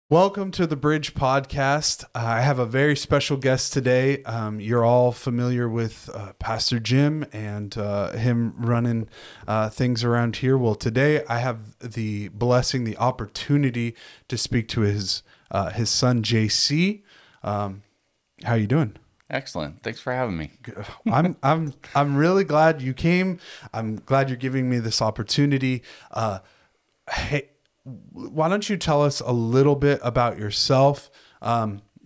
Welcome to the Bridge podcast. I have a very special guest today. You're all familiar with Pastor Jim and him running things around here. Well, today I have the blessing, the opportunity to speak to his son JC. How you doing? Excellent. Thanks for having me. I'm really glad you came. I'm glad you're giving me this opportunity. Hey, why don't you tell us a little bit about yourself?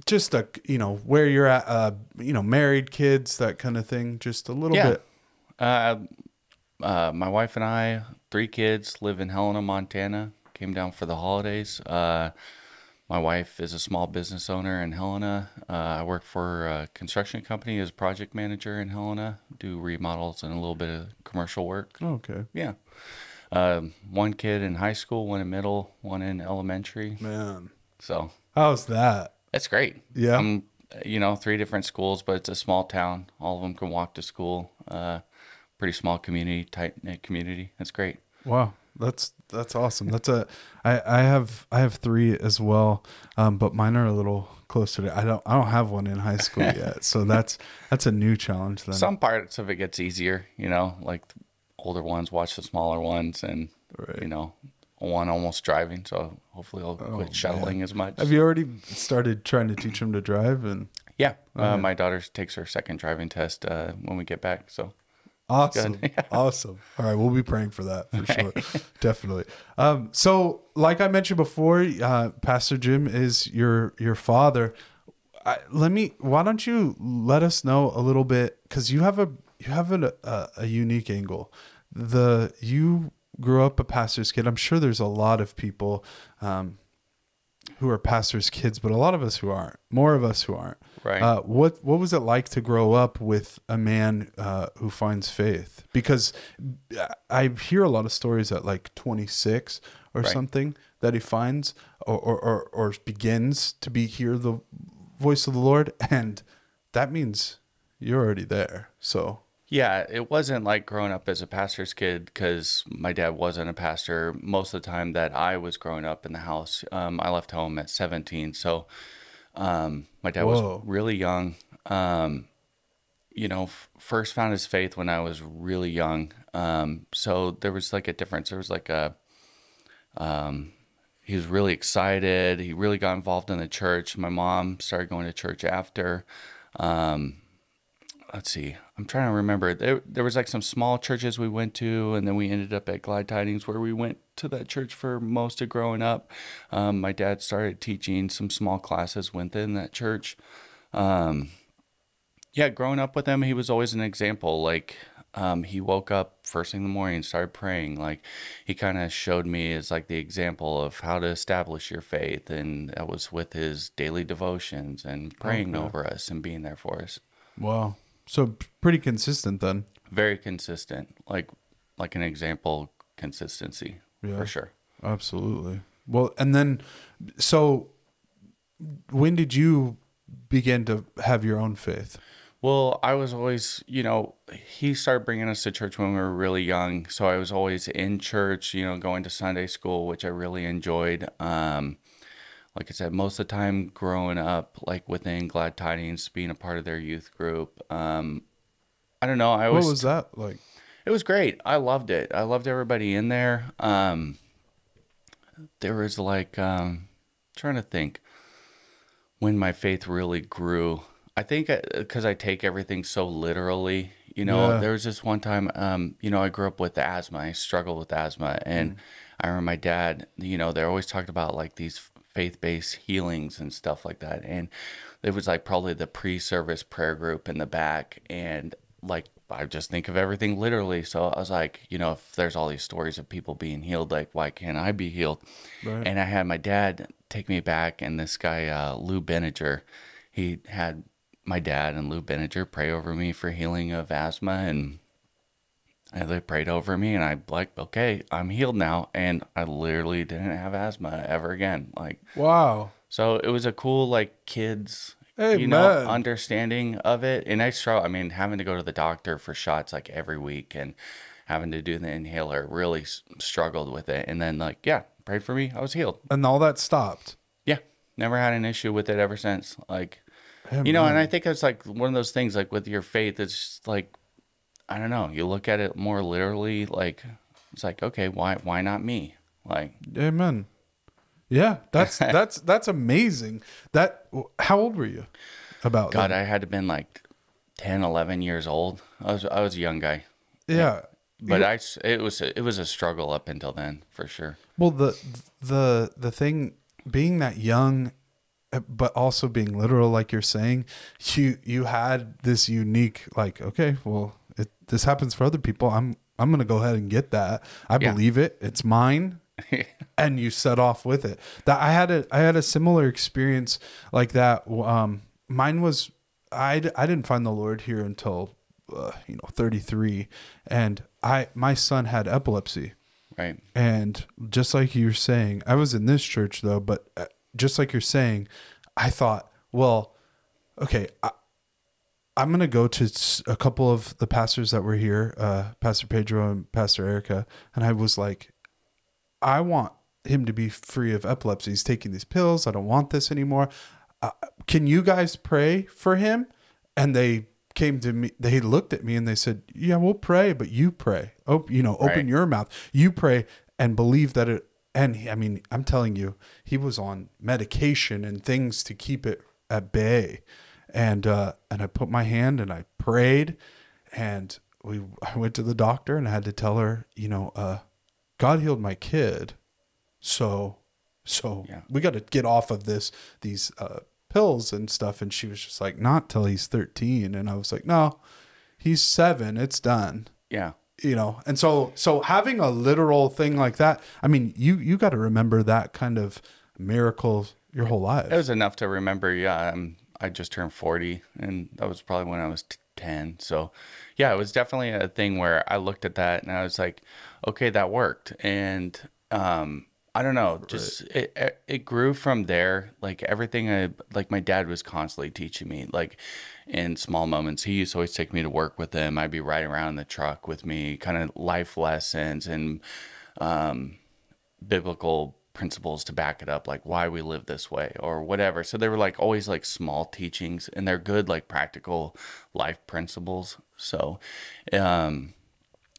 Just where you're at, married, kids, that kind of thing. Just a little bit. My wife and I, 3 kids, live in Helena, Montana. Came down for the holidays. My wife is a small business owner in Helena. I work for a construction company as project manager in Helena. Do remodels and a little bit of commercial work. Okay. Yeah. 1 kid in high school, 1 in middle, 1 in elementary. Man. So How's that? it's great. Yeah. 3 different schools, but it's a small town. All of them can walk to school. Pretty small community, tight-knit community. It's great. Wow. That's awesome. I have 3 as well. But mine are a little closer to, I don't have one in high school yet. So that's a new challenge then. Some parts of it gets easier, like the older ones watch the smaller ones and, Right. one almost driving. So hopefully I'll quit shuttling as much. Have you already started trying to teach him to drive? And Yeah. My daughter takes her second driving test when we get back. So awesome. Awesome. All right. We'll be praying for that for sure. Definitely. So like I mentioned before, Pastor Jim is your father. Why don't you let us know a little bit, because you have a unique angle. You grew up a pastor's kid. I'm sure there's a lot of people who are pastors' kids, but a lot of us who aren't. More of us who aren't. Right. What was it like to grow up with a man who finds faith? Because I hear a lot of stories at like 26 or something that he finds or begins to hear the voice of the Lord, and that means you're already there. So yeah, it wasn't like growing up as a pastor's kid because my dad wasn't a pastor. Most of the time that I was growing up in the house, I left home at 17. So my dad was really young. First found his faith when I was really young. So there was like a difference. There was like he was really excited. He really got involved in the church. My mom started going to church after. Let's see. I'm trying to remember. There was like some small churches we went to, and then we ended up at Glide Tidings, where we went to that church for most of growing up. My dad started teaching some small classes within that church. Growing up with him, he was always an example. Like, he woke up first thing in the morning, started praying. Like, he kind of showed me as like the example of how to establish your faith, and that was with his daily devotions and praying over us and being there for us. Wow. So pretty consistent then. Very consistent, like an example consistency, for sure. Absolutely. Well, and then, so when did you begin to have your own faith? Well, I was always, he started bringing us to church when we were really young. So I was always in church, going to Sunday school, which I really enjoyed. Like I said, most of the time growing up, like within Glad Tidings, being a part of their youth group. I don't know. What was that like? It was great. I loved it. I loved everybody in there. There was like, trying to think when my faith really grew. I think because I take everything so literally, there was this one time, I grew up with asthma. I struggled with asthma. And I remember my dad, they always talked about like these faith-based healings and stuff like that. And it was like probably the pre-service prayer group in the back. And like, I just think of everything literally. So I was like, if there's all these stories of people being healed, like, why can't I be healed? Right. And I had my dad take me back, and this guy, Lou Benninger, he had my dad and Lou Benninger pray over me for healing of asthma, and they prayed over me, and I'm like, okay, I'm healed now. And I literally didn't have asthma ever again. Like, wow. So it was a cool, like, kids, man, understanding of it. And I struggle, having to go to the doctor for shots like every week and having to do the inhaler, really struggled with it. And then, like, prayed for me. I was healed. And all that stopped. Yeah. never had an issue with it ever since. Like, Yeah, you know, and I man. think it's like one of those things, like with your faith, it's just like, I don't know, you look at it more literally, like, it's like, okay, why not me? Like, Amen. Yeah, that's amazing. How old were you about God, then? I had to been like 10, 11 years old. I was a young guy. Yeah. Yeah. But it was a struggle up until then, for sure. Well, the thing being that young, but also being literal, like you're saying, you had this unique, like, okay, well, this happens for other people. I'm gonna go ahead and get that. I Yeah. believe it. It's mine. And you set off with it. That I had a similar experience like that. Mine was I didn't find the Lord here until 33, and my son had epilepsy. Right. And just like you're saying, I was in this church though, but just like you're saying, I thought, well, okay, I'm going to go to a couple of the pastors that were here, Pastor Pedro and Pastor Erica. And I was like, I want him to be free of epilepsy. He's taking these pills. I don't want this anymore. Can you guys pray for him? And they came to me, they looked at me and they said, yeah, we'll pray, but you pray. Open Right. your mouth. You pray and believe that it. And I mean, I'm telling you, he was on medication and things to keep it at bay. And I put my hand and I prayed, and I went to the doctor and I had to tell her, God healed my kid. So Yeah. we got to get off of these pills and stuff. And she was just like, not till he's 13. And I was like, no, he's 7. It's done. Yeah. And so having a literal thing like that, I mean, you got to remember that kind of miracle your whole life. It was enough to remember. Yeah. I just turned 40, and that was probably when I was 10. So yeah, it was definitely a thing where I looked at that and I was like, okay, that worked. And, I don't know, just it grew from there. Like everything like my dad was constantly teaching me, like in small moments. He used to always take me to work with him. I'd be riding around in the truck with me, kind of life lessons and biblical principles to back it up, like why we live this way or whatever. So they were like always like small teachings, and they're good, like practical life principles. So I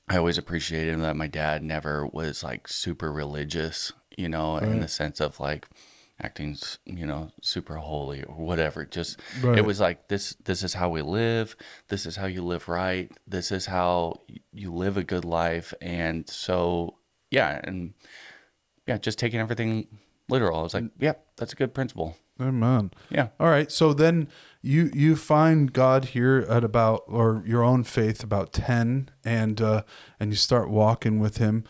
always appreciated that my dad never was like super religious, in the sense of like acting, super holy or whatever. Just it was like this is how we live. This is how you live right. This is how you live a good life. And so yeah, just taking everything literal. I was like, yep, that's a good principle. Amen. Yeah. All right. So then you find God here at about, or your own faith about 10, and you start walking with him.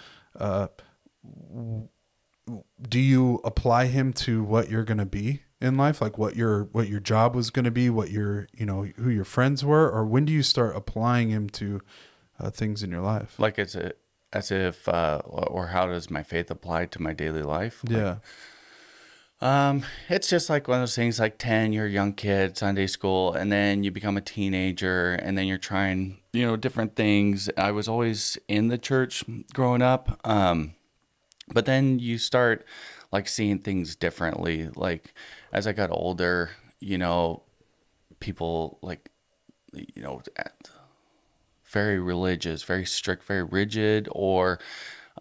Do you apply him to what you're going to be in life? Like what your job was going to be, what your, who your friends were, or when do you start applying him to things in your life? Like as if, or how does my faith apply to my daily life? Yeah. It's just like one of those things, like 10, you're a young kid, Sunday school, and then you become a teenager, and then you're trying, different things. I was always in the church growing up. But then you start like seeing things differently. Like as I got older, people like, very religious, very strict, very rigid, or,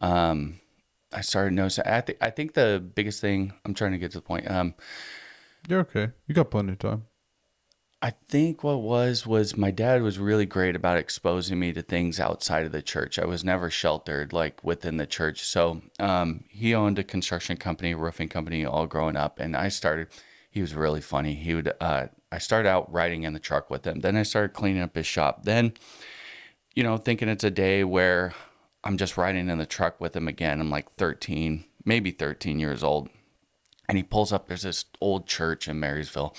I started noticing. I think the biggest thing, I'm trying to get to the point. You're okay. You got plenty of time. I think what was my dad was really great about exposing me to things outside of the church. I was never sheltered like within the church. So he owned a construction company, roofing company, all growing up, and he was really funny. I started out riding in the truck with him. Then I started cleaning up his shop. Then, thinking it's a day where I'm just riding in the truck with him again. I'm like 13, maybe 13 years old. And he pulls up, there's this old church in Marysville.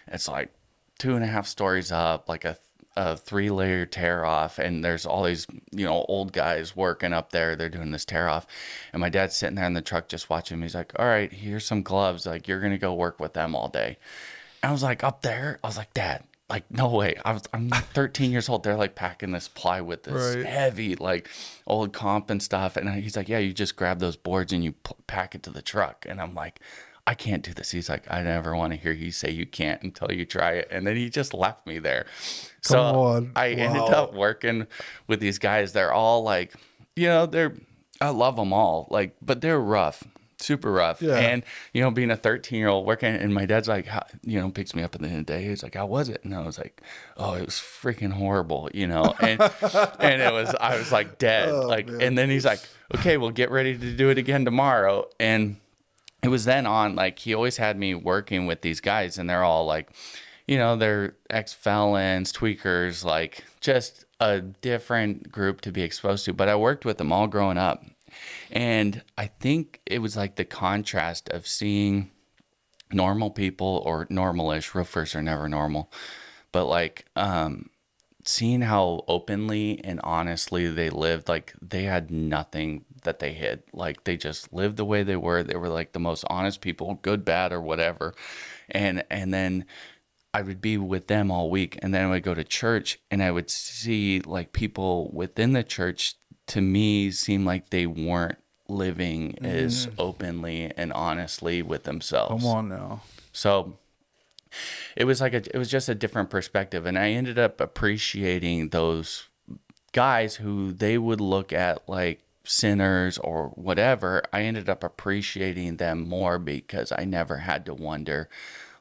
It's like 2.5 stories up, like a 3-layer tear off. And there's all these, old guys working up there. They're doing this tear off. And my dad's sitting there in the truck just watching me. He's like, all right, here's some gloves. Like, you're going to go work with them all day. And I was like, up there? I was like, Dad, like, no way. I'm 13 years old. They're like packing this plywood, this heavy, like old comp and stuff. And he's like, yeah, you just grab those boards and you pack it to the truck. And I'm like, I can't do this. He's like, I never want to hear you say you can't until you try it. And then he just left me there. Come on. I ended up working with these guys. They're all like, I love them all, like, but they're rough, super rough. Yeah. And, being a 13-year-old working, and my dad's like, picks me up at the end of the day. He's like, how was it? And I was like, oh, it was freaking horrible, and, I was like dead. Man. And then he's like, okay, we'll get ready to do it again tomorrow. And it was then on, like, he always had me working with these guys, and they're all like, they're ex-felons, tweakers, like just a different group to be exposed to. But I worked with them all growing up. And I think it was like the contrast of seeing normal people, or normal-ish, roofers are never normal, but like seeing how openly and honestly they lived. Like they had nothing that they hid. Like they just lived the way they were. They were like the most honest people, good, bad, or whatever. And then I would be with them all week, and then I would go to church, and I would see like people within the church, to me, seem like they weren't living as openly and honestly with themselves. Come on now. So it was just a different perspective, and I ended up appreciating those guys who they would look at like sinners or whatever. I ended up appreciating them more because I never had to wonder,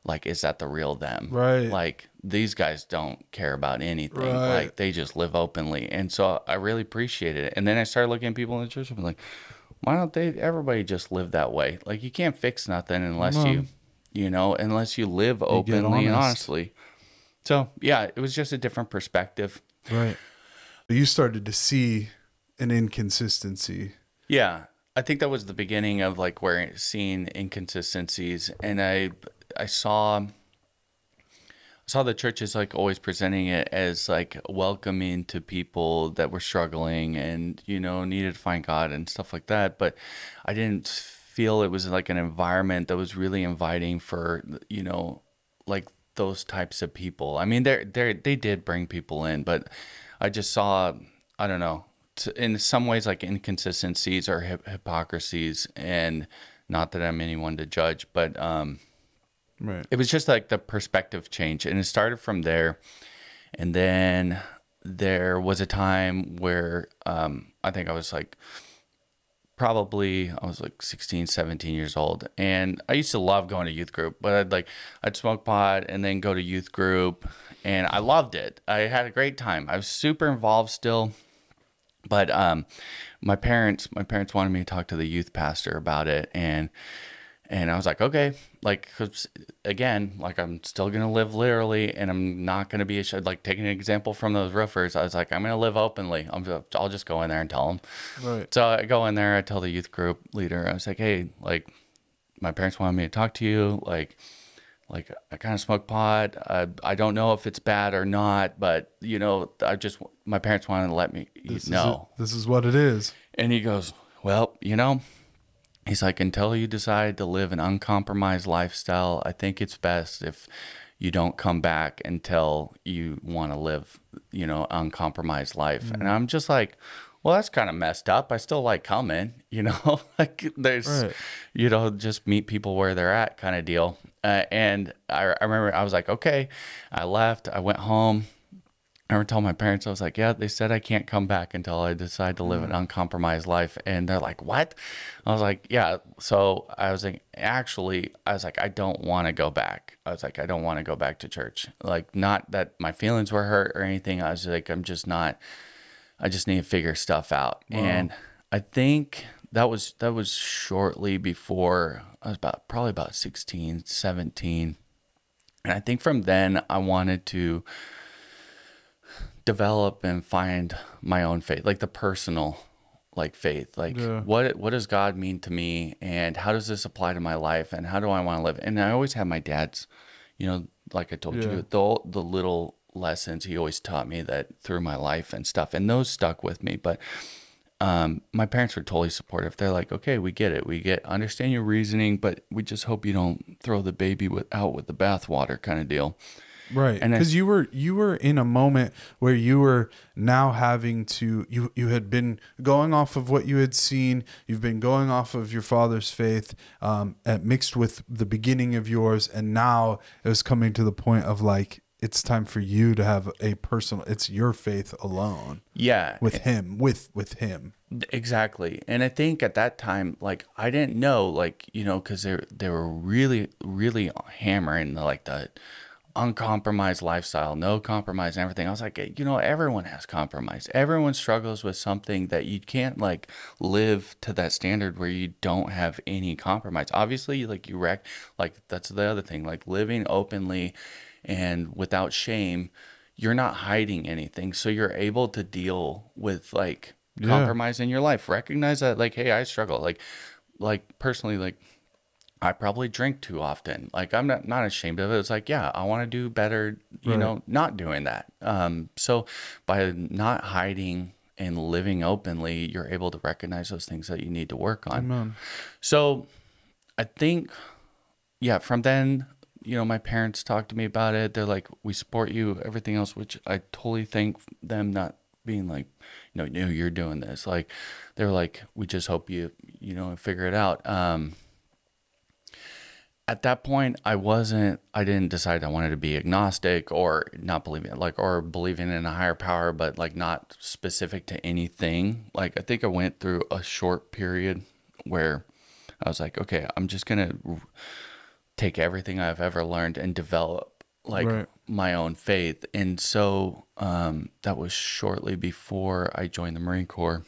like, is that the real them? Right. Like, these guys don't care about anything. Right. Like, they just live openly. And so I really appreciated it. And then I started looking at people in the church and be like, why don't everybody just live that way? Like, you can't fix nothing unless unless you live openly and honestly. So, yeah, it was just a different perspective. Right. You started to see an inconsistency. Yeah. I think that was the beginning of, like, seeing inconsistencies. And I saw the churches like always presenting it as like welcoming to people that were struggling and needed to find God and stuff like that, but I didn't feel it was like an environment that was really inviting for like those types of people. I mean, they did bring people in, but I just saw, I don't know, in some ways like inconsistencies or hypocrisies, and not that I'm anyone to judge, but right. It was just like the perspective change, and it started from there. And then there was a time where I think I was like 16, 17 years old, and I used to love going to youth group, but I'd smoke pot and then go to youth group, and I loved it. I had a great time. I was super involved still, but my parents wanted me to talk to the youth pastor about it, and I was like, okay, like, 'cause again, like, I'm still going to live literally, and I'm not going to be like, taking an example from those roofers. I was like, I'm going to live openly. I'll just go in there and tell them. Right. So I go in there, I tell the youth group leader, I was like, hey, like, my parents wanted me to talk to you. Like I kind of smoke pot. I don't know if it's bad or not, but my parents wanted to let me know. This is what it is. And he goes, well, he's like, until you decide to live an uncompromised lifestyle, I think it's best if you don't come back until you want to live, uncompromised life. And I'm just like, well, that's kind of messed up. I still like coming, like there's, right. Just meet people where they're at kind of deal. And I remember I was like, okay, I left, I went home. I told my parents, I was like, yeah, they said I can't come back until I decide to live an uncompromised life. And they're like, what? I was like, yeah. So I was like, I don't want to go back. I was like, I don't want to go back to church. Like, not that my feelings were hurt or anything. I was like, I just need to figure stuff out. Wow. And I think that was shortly before I was probably about 16, 17. And I think from then I wanted to develop and find my own faith, like the personal, like, faith, like, yeah. What does God mean to me, and how does this apply to my life, and how do I want to live? And I always had my dad's, like I told you, the little lessons he always taught me that through my life and stuff, and those stuck with me. But my parents were totally supportive. They're like, okay, we get it, understand your reasoning, but we just hope you don't throw the baby out with the bathwater kind of deal. Right. And Because you were in a moment where you were now having to, you had been going off of what you had seen. You've been going off of your father's faith, mixed with the beginning of yours. And now it was coming to the point of like, it's time for you to have a personal, it's your faith alone. Yeah. With him, with him. Exactly. And I think at that time, like, I didn't know, like, you know, because they were really, really hammering the uncompromised lifestyle, no compromise and everything. I was like, you know, everyone has compromise. Everyone struggles with something that you can't like live to that standard where you don't have any compromise. Obviously, like like that's the other thing, like living openly and without shame, you're not hiding anything. So you're able to deal with like compromise in your life. Recognize that like, hey, I struggle. Like personally, like I probably drink too often. Like I'm not ashamed of it. It's like, yeah, I want to do better, you know, not doing that. So by not hiding and living openly, you're able to recognize those things that you need to work on. Amen. So I think, yeah, from then, you know, my parents talked to me about it. They're like, we support you, everything else, which I totally thank them, not being like, you know, you're doing this. Like, they're like, we just hope you know, figure it out. At that point, I didn't decide I wanted to be agnostic or not believing, like, or believing in a higher power, but like not specific to anything. Like, I think I went through a short period where I was like, okay, I'm just going to take everything I've ever learned and develop like my own faith. And so that was shortly before I joined the Marine Corps,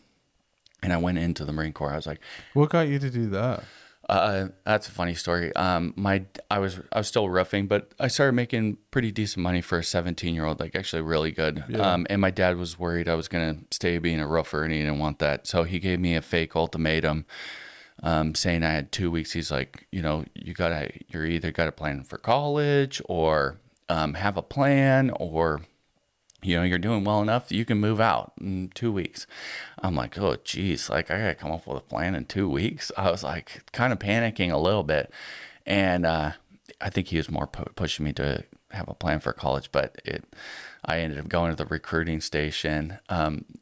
and I went into the Marine Corps. I was like, what got you to do that? That's a funny story. I was still roofing, but I started making pretty decent money for a 17-year-old, like actually really good. Yeah. And my dad was worried I was going to stay being a roofer, and he didn't want that. So he gave me a fake ultimatum, saying I had 2 weeks. He's like, you know, you're either got to plan for college or have a plan, or, you know, you're doing well enough that you can move out in 2 weeks. I'm like, oh, geez, like I got to come up with a plan in 2 weeks. I was like kind of panicking a little bit. And I think he was more pushing me to have a plan for college, but I ended up going to the recruiting station.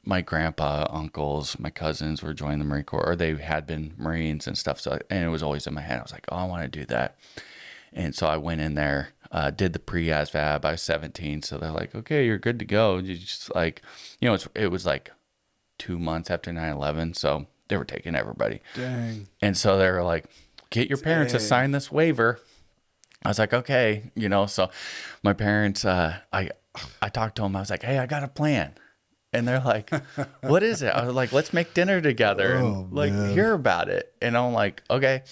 My grandpa, uncles, my cousins were joining the Marine Corps, or they had been Marines and stuff. So, and it was always in my head. I was like, oh, I want to do that. And so I went in there, did the pre-ASVAB. I was 17. So they're like, okay, you're good to go. You just like, you know, it was like 2 months after 9/11. So they were taking everybody. Dang. And so they were like, get your parents to sign this waiver. I was like, okay, you know, so my parents, I talked to them. I was like, hey, I got a plan. And they're like, what is it? I was like, let's make dinner together and like hear about it. And I'm like, okay.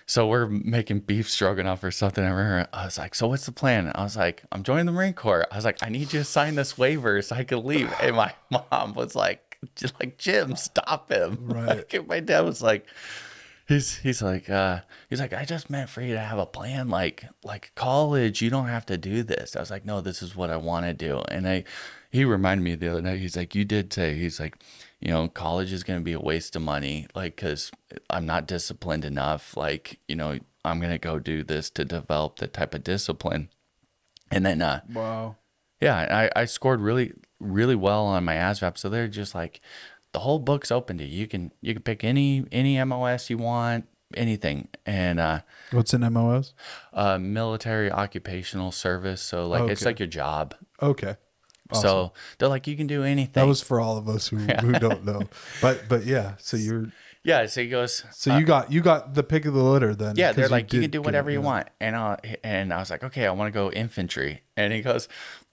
So we're making beef stroganoff or something. I was like, so what's the plan? I was like, I'm joining the Marine Corps. I was like, I need you to sign this waiver so I can leave. And my mom was like, Jim, stop him. Right. Like, my dad was like, he's like, I just meant for you to have a plan, like college. You don't have to do this. I was like, no, this is what I want to do. And he reminded me the other night. He's like, you did say, he's like, you know, college is going to be a waste of money, like, because I'm not disciplined enough. Like, you know, I'm going to go do this to develop the type of discipline. And then, wow. Yeah, I scored really, really well on my ASVAB. So they're just like, the whole book's open to you. You can pick any MOS you want, anything. And what's an MOS? Military Occupational Service. So like it's like your job. Okay. Awesome. So they're like, you can do anything. That was for all of us who don't know. But yeah, so you're so he goes. So you got the pick of the litter then. Yeah, they're like, you can do whatever you want. And I was like, okay, I want to go infantry. And he goes,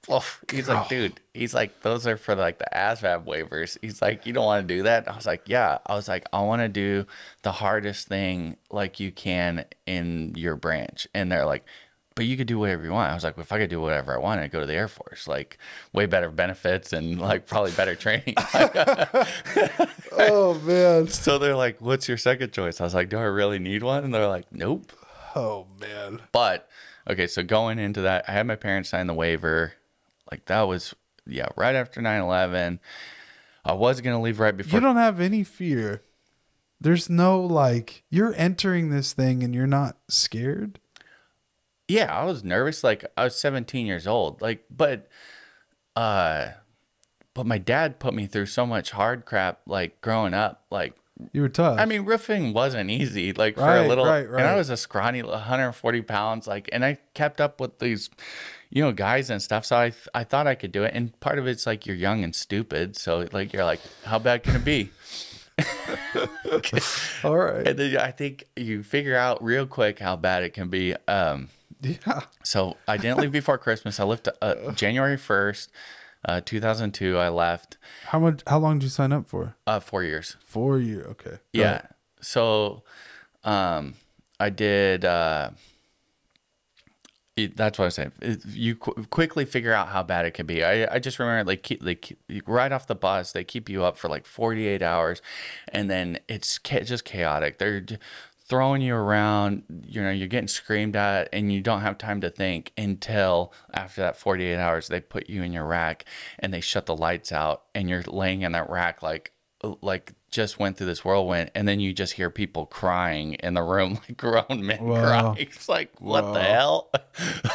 oh, he's like, dude, he's like, those are for like the ASVAB waivers. He's like, you don't want to do that? I was like, yeah. I was like, I want to do the hardest thing like you can in your branch. And they're like, but you could do whatever you want. I was like, well, if I could do whatever I want, I'd go to the Air Force. Like, way better benefits and like probably better training. Oh man. So they're like, what's your second choice? I was like, do I really need one? And they're like, nope. Oh man. But okay, so going into that, I had my parents sign the waiver. Like that was right after 9/11. I was gonna leave right before. You don't have any fear. There's no like, you're entering this thing and you're not scared. Yeah, I was nervous. Like I was 17 years old. Like, uh, but my dad put me through so much hard crap. Like growing up, like You were tough. I mean, roofing wasn't easy. Like for a Right, little, right, and I right. was a scrawny 140 pounds. Like, and I kept up with these, guys and stuff. So I thought I could do it. And part of it's like you're young and stupid. So like you're like, how bad can it be? All right. And then I think you figure out real quick how bad it can be. Yeah. So I didn't leave before Christmas. I left January 1st, 2002. I left. How long did you sign up for? 4 years. 4 years. Okay. Go Yeah. ahead. So I did. That's what I say. You quickly figure out how bad it can be. I just remember like right off the bus, they keep you up for like 48 hours, and then it's just chaotic. They're throwing you around. You're getting screamed at, and you don't have time to think until after that 48 hours. They put you in your rack, and they shut the lights out, and you're laying in that rack like just went through this whirlwind, and then you just hear people crying in the room, like grown men crying. It's like, what the hell?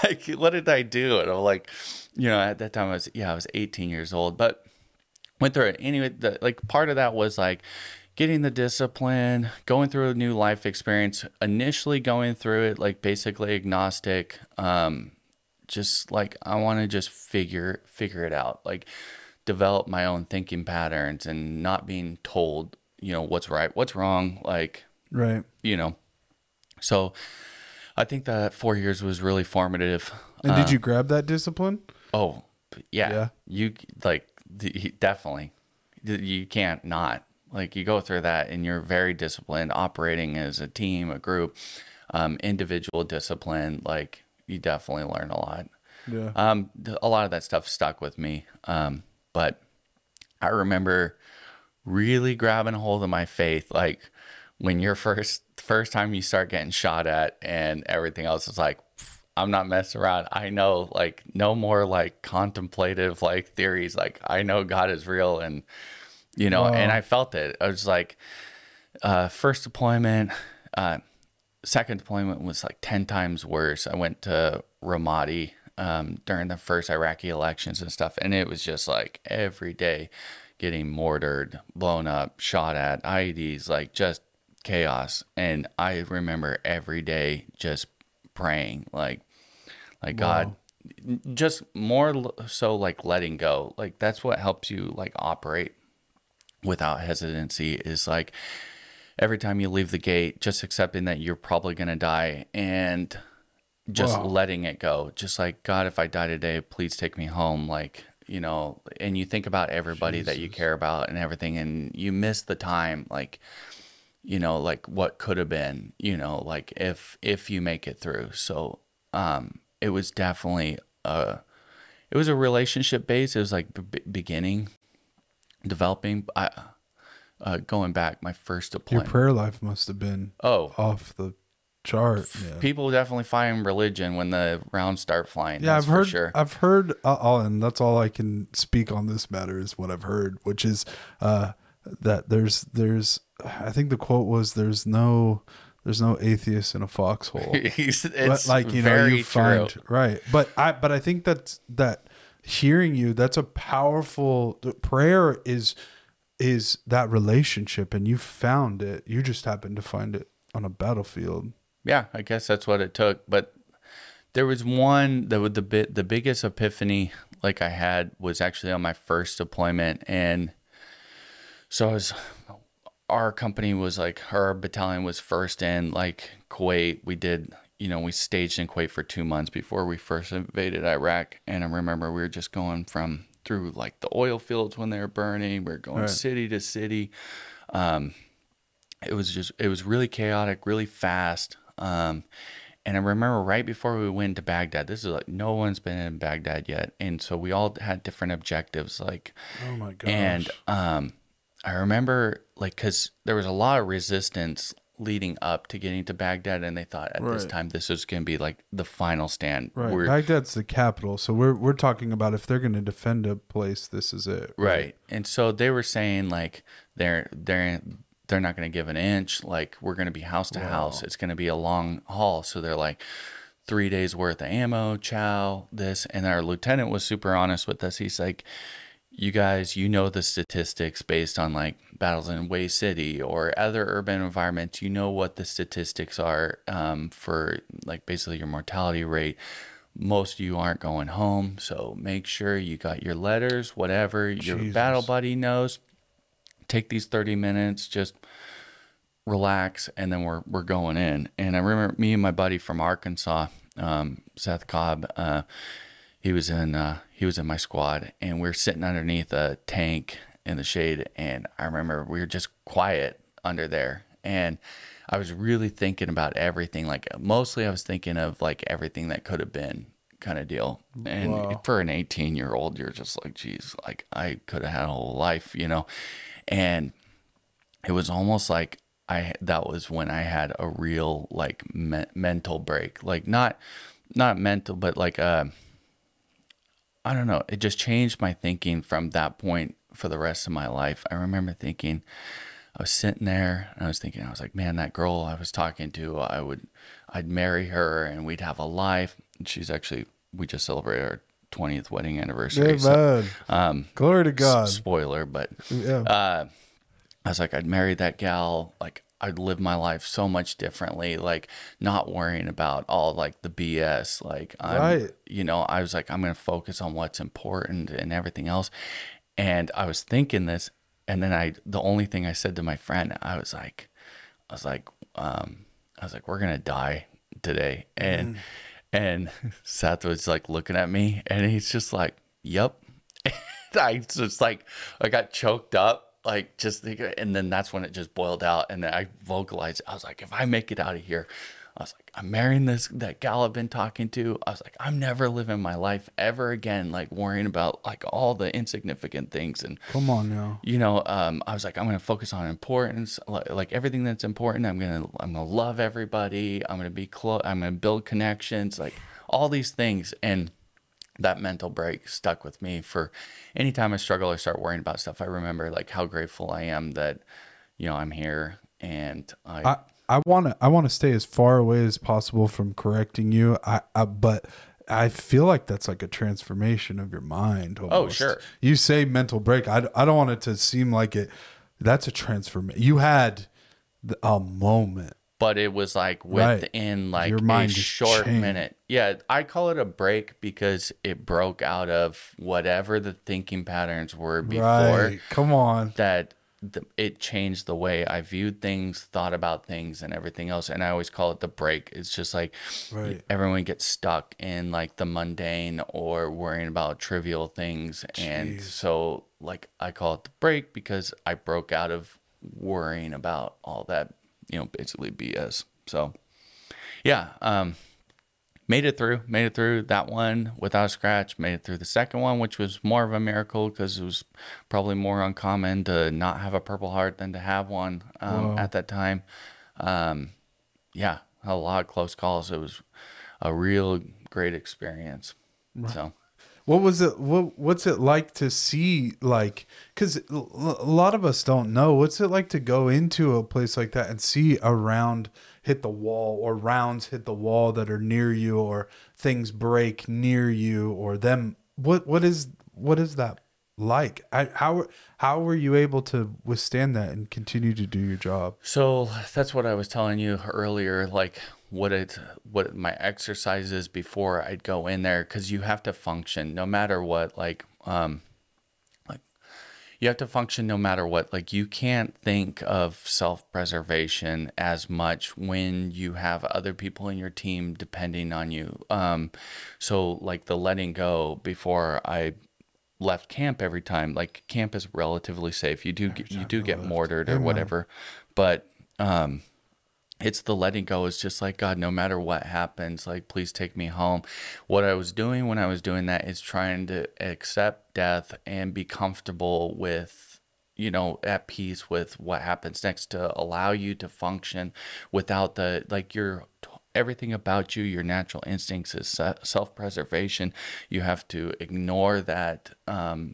Like, what did I do? And I'm like, at that time I was 18 years old, but went through it anyway. Part of that was like getting the discipline, going through a new life experience, initially going through it like basically agnostic, just like I want to just figure it out, like develop my own thinking patterns and not being told, what's right, what's wrong, like, Right. So I think that 4 years was really formative. And did you grab that discipline? Oh, yeah. Yeah. You definitely, you can't not, like, you go through that and you're very disciplined, operating as a team, a group, individual discipline. Like, you definitely learn a lot. Yeah. A lot of that stuff stuck with me. But I remember really grabbing a hold of my faith, like when you're first time you start getting shot at and everything else is like, I'm not messing around. I know, like, no more like contemplative like theories. Like, I know God is real, and Wow. and I felt it. I was like, first deployment, second deployment was like 10 times worse. I went to Ramadi during the first Iraqi elections and stuff, and it was just like every day getting mortared, blown up, shot at, IEDs, like just chaos. And I remember every day just praying, like Wow. God, just more so like letting go. Like that's what helps you like operate without hesitancy, is like every time you leave the gate, just accepting that you're probably going to die and just Wow. letting it go. Just like, God, if I die today, please take me home. Like, and you think about everybody that you care about and everything, and you miss the time, like, like what could have been, like if you make it through. So, it was definitely, it was a relationship base. It was like beginning, developing, going back, my first Your deployment. prayer life must have been off the chart. Yeah. People definitely find religion when the rounds start flying. Yeah, That's for sure. I've heard, and that's all I can speak on this matter is what I've heard, which is that there's I think the quote was there's no atheist in a foxhole. It's like, very you find true. right, but I think that hearing you, that's a powerful prayer is that relationship, and you found it. You just happened to find it on a battlefield. Yeah, I guess that's what it took. But there was one that would the biggest epiphany like I had was actually on my first deployment. And so our company was like, our battalion was first in like Kuwait. We did, we staged in Kuwait for 2 months before we first invaded Iraq. And I remember we were just going through like the oil fields when they were burning. We were going city to city. It was really chaotic, really fast. And I remember right before we went to Baghdad, this is like, no one's been in Baghdad yet. And so we all had different objectives, like, Oh my gosh. and, I remember like, cause there was a lot of resistance leading up to getting to Baghdad. And they thought at this time, this was going to be like the final stand. Right. Baghdad's the capital. So we're talking about if they're going to defend a place, this is it. Right. And so they were saying like, they're not going to give an inch. Like, we're going to be house to house. It's going to be a long haul. So they're like, 3 days worth of ammo, chow, this. And our lieutenant was super honest with us. He's like, you guys, you know the statistics based on like battles in Way City or other urban environments. You know what the statistics are for like basically your mortality rate. Most of you aren't going home, so make sure you got your letters, whatever your battle buddy knows. Take these 30 minutes, just relax, and then we're going in. And I remember me and my buddy from Arkansas, Seth Cobb, he was in my squad, and we were sitting underneath a tank in the shade, and I remember we were just quiet under there, and I was really thinking about everything. Like mostly I was thinking of like everything that could have been kind of deal. And for an 18-year-old, you're just like, geez, like I could have had a whole life, you know? And it was almost like that was when I had a real like mental break, like not mental, but like, I don't know. It just changed my thinking from that point for the rest of my life. I remember thinking, I was sitting there and I was thinking, I was like, man, that girl I was talking to, I'd marry her and we'd have a life. And she's actually, we just celebrated our 20th wedding anniversary. So, glory to God. Spoiler, but I was like, I'd marry that gal. Like I'd live my life so much differently, like not worrying about all like the BS. Like you know, I was like, I'm going to focus on what's important and everything else. And I was thinking this. And then the only thing I said to my friend, I was like, we're going to die today. And Seth was like looking at me and he's just like, yep. I just like, I got choked up, like just thinking, and then that's when it just boiled out. And then I vocalized, I was like, if I make it out of here, I was like, I'm marrying that gal I've been talking to. I was like, I'm never living my life ever again, like worrying about like all the insignificant things. And come on now, you know, I was like, I'm going to focus on importance, like everything that's important. I'm going to love everybody. I'm going to be close. I'm going to build connections, like all these things. And that mental break stuck with me for anytime I struggle or start worrying about stuff. I remember like how grateful I am that, you know, I'm here and I want to stay as far away as possible from correcting you. But I feel like that's like a transformation of your mind. Almost. Oh, sure. You say mental break. I don't want it to seem like it. That's a transformation. You had a moment, but it was like within like your mind a short minute. Yeah, I call it a break because it broke out of whatever the thinking patterns were before. Right. Come on. It changed the way I viewed things, thought about things, and everything else. And I always call it the break. It's just like everyone gets stuck in like the mundane or worrying about trivial things. Jeez. And so like I call it the break because I broke out of worrying about all that, you know, basically BS. So yeah, made it through that one without a scratch, made it through the second one, which was more of a miracle because it was probably more uncommon to not have a Purple Heart than to have one at that time. Yeah, a lot of close calls. It was a real great experience. Right. So what was it? What's it like to see, like, because a lot of us don't know, what's it like to go into a place like that and see a round hit the wall or rounds hit the wall that are near you or things break near you or them? What is that like? How were you able to withstand that and continue to do your job? So that's what I was telling you earlier, like what my exercises before I'd go in there, because you have to function no matter what, like you have to function no matter what. Like you can't think of self-preservation as much when you have other people in your team depending on you. So like the letting go before I left camp every time, like camp is relatively safe. You do get mortared or whatever, but it's the letting go. Is just like, God, no matter what happens, like, please take me home. What I was doing when I was doing that is trying to accept death and be comfortable with, you know, at peace with what happens next, to allow you to function without the, like, everything about you, your natural instincts is self-preservation. You have to ignore that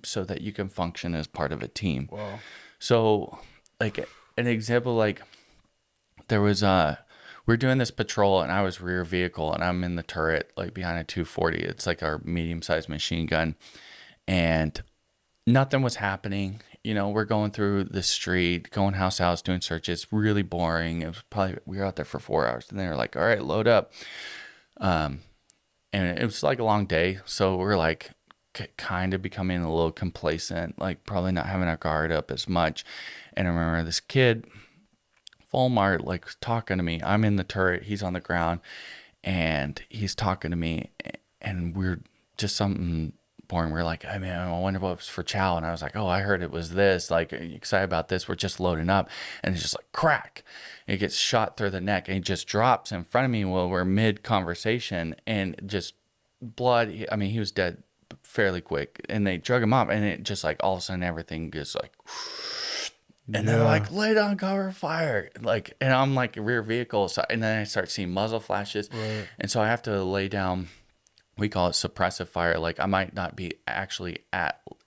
so that you can function as part of a team. Wow. So, like, an example, like, there was we're doing this patrol, and I was rear vehicle, and I'm in the turret, like behind a 240. It's like our medium-sized machine gun, and nothing was happening. You know, we're going through the street, going house to house, doing searches. Really boring. It was probably, we were out there for 4 hours, and they were like, "All right, load up." And it was like a long day, so we're like kind of becoming a little complacent, like probably not having our guard up as much. And I remember this kid, Fulmar, like talking to me. I'm in the turret, he's on the ground, and he's talking to me, and we're just something boring. We're like, I mean, I wonder what was for chow. And I was like, oh, I heard it was this. Like, are you excited about this? We're just loading up. And it's just like crack. It gets shot through the neck, and he just drops in front of me while we're mid conversation, and just blood. I mean, he was dead fairly quick, and they drug him up, and it just like all of a sudden everything just like, and they're like, lay down, cover fire, like, and I'm like rear vehicle, so, and then I start seeing muzzle flashes, and so I have to lay down. We call it suppressive fire. Like, I might not be actually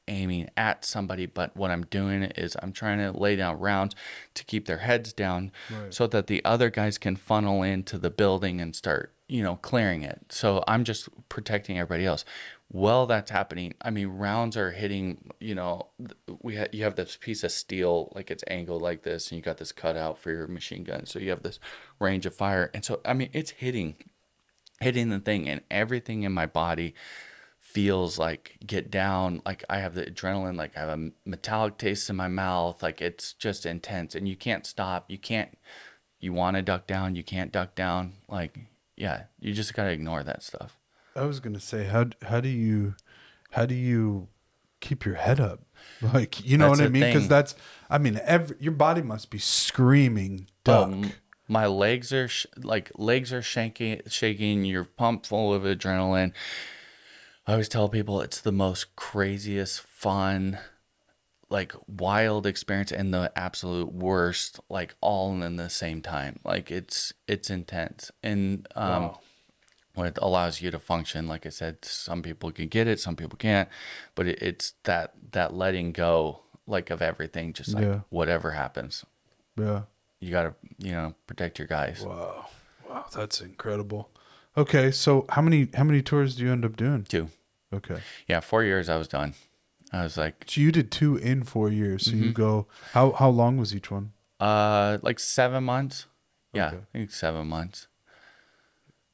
aiming at somebody, but what I'm doing is I'm trying to lay down rounds to keep their heads down, so that the other guys can funnel into the building and start, you know, clearing it. So I'm just protecting everybody else. Well, that's happening. I mean, rounds are hitting, you know, you have this piece of steel, like it's angled like this, and you got this cutout for your machine gun. So you have this range of fire. And so, I mean, it's hitting the thing, and everything in my body feels like get down. Like I have the adrenaline, like I have a metallic taste in my mouth. Like it's just intense, and you can't stop. You want to duck down. You can't duck down. Like, yeah, you just got to ignore that stuff. I was going to say, how do you keep your head up? Like, you know what I mean? Because that's, I mean, your body must be screaming duck. My legs are shaking. You're pumped full of adrenaline. I always tell people it's the most craziest, fun, like wild experience, and the absolute worst, like all in the same time. Like it's intense, and it allows you to function. Like I said, some people can get it, some people can't, but it's that letting go, like, of everything, just like whatever happens. Yeah. You got to, you know, protect your guys. Wow, that's incredible. Okay, so how many tours do you end up doing? 2. Okay. Yeah, 4 years I was done. I was like, so you did 2 in 4 years. So you go, how long was each one? Like 7 months. Yeah, okay. I think 7 months.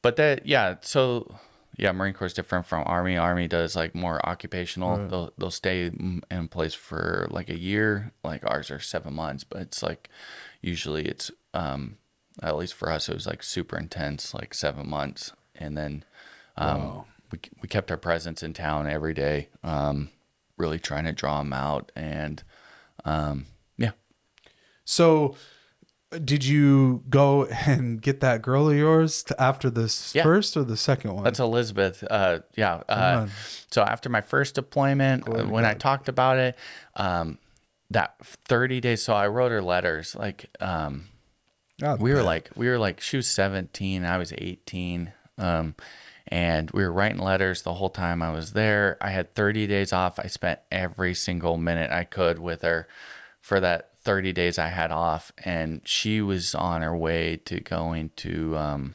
But Marine Corps is different from Army. Army does like more occupational. Right. They'll stay in place for like a year. Like ours are 7 months, but it's like, usually it's, at least for us, it was like super intense, like 7 months. And then, we kept our presence in town every day, really trying to draw them out. And, yeah. So did you go and get that girl of yours after this first or the second one? That's Elizabeth. So after my first deployment, when I talked about it, that 30 days, so I wrote her letters. Like, we were like, she was 17, I was 18. And we were writing letters the whole time I was there. I had 30 days off. I spent every single minute I could with her for that 30 days I had off. And she was on her way to going to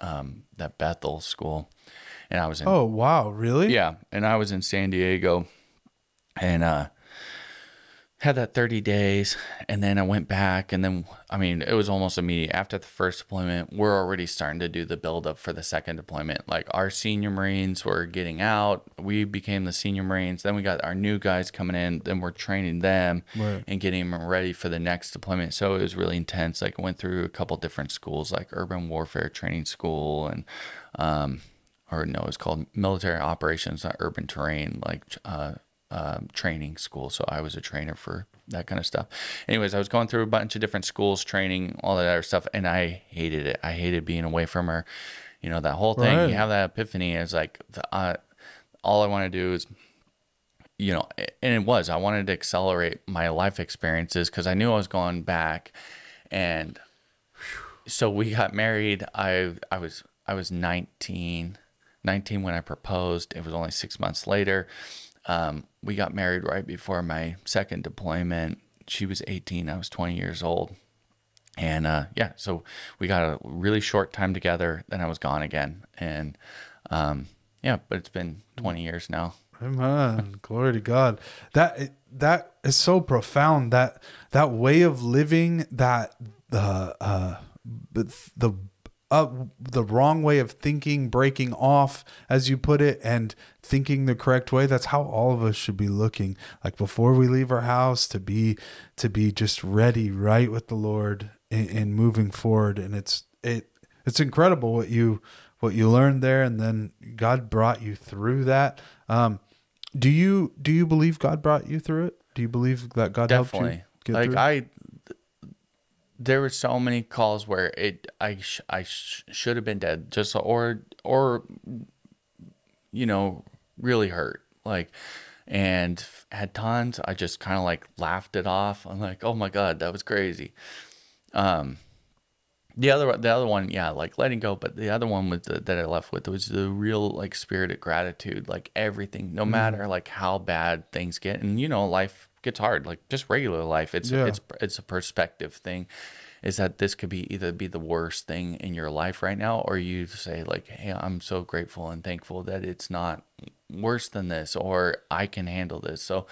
that Bethel school. And I was in... Oh, wow. Really? Yeah. And I was in San Diego. And had that 30 days, and then I went back, and then, I mean, it was almost immediate. After the first deployment, we're already starting to do the buildup for the second deployment. Like, our senior Marines were getting out. We became the senior Marines. Then we got our new guys coming in. Then we're training them and getting them ready for the next deployment. So it was really intense. Like, I went through a couple different schools, like Urban Warfare Training School, and, it's called Military Operations, not Urban Terrain, like, training school. So I was a trainer for that kind of stuff. Anyways, I was going through a bunch of different schools, training, all that other stuff, and I hated it. I hated being away from her. You know, that whole thing, you have that epiphany. It's like, all I want to do is, you know, and it was, I wanted to accelerate my life experiences because I knew I was going back. And so we got married. I was 19 when I proposed. It was only 6 months later. We got married right before my second deployment. She was 18. I was 20 years old. And yeah, so we got a really short time together. Then I was gone again. And yeah, but it's been 20 years now. Amen. Glory to God. That is so profound. That way of living, that the the wrong way of thinking, breaking off, as you put it, and thinking the correct way. That's how all of us should be looking. Like before we leave our house, to be just ready, right, with the Lord in moving forward. And it's incredible what you learned there, and then God brought you through that. Do you believe God brought you through it? Do you believe that God Definitely helped you get like through? There were so many calls where I should have been dead, just or you know, really hurt, like, and at times I just kind of like laughed it off. I'm like, oh my God, that was crazy. The other one, yeah, like letting go. But the other one with that I left with was the real like spirit of gratitude. Like everything, no matter like how bad things get, and you know, life gets hard. Like just regular life, it's a perspective thing. Is that this could be either be the worst thing in your life right now, or you say like, hey, I'm so grateful and thankful that it's not worse than this, or I can handle this. So,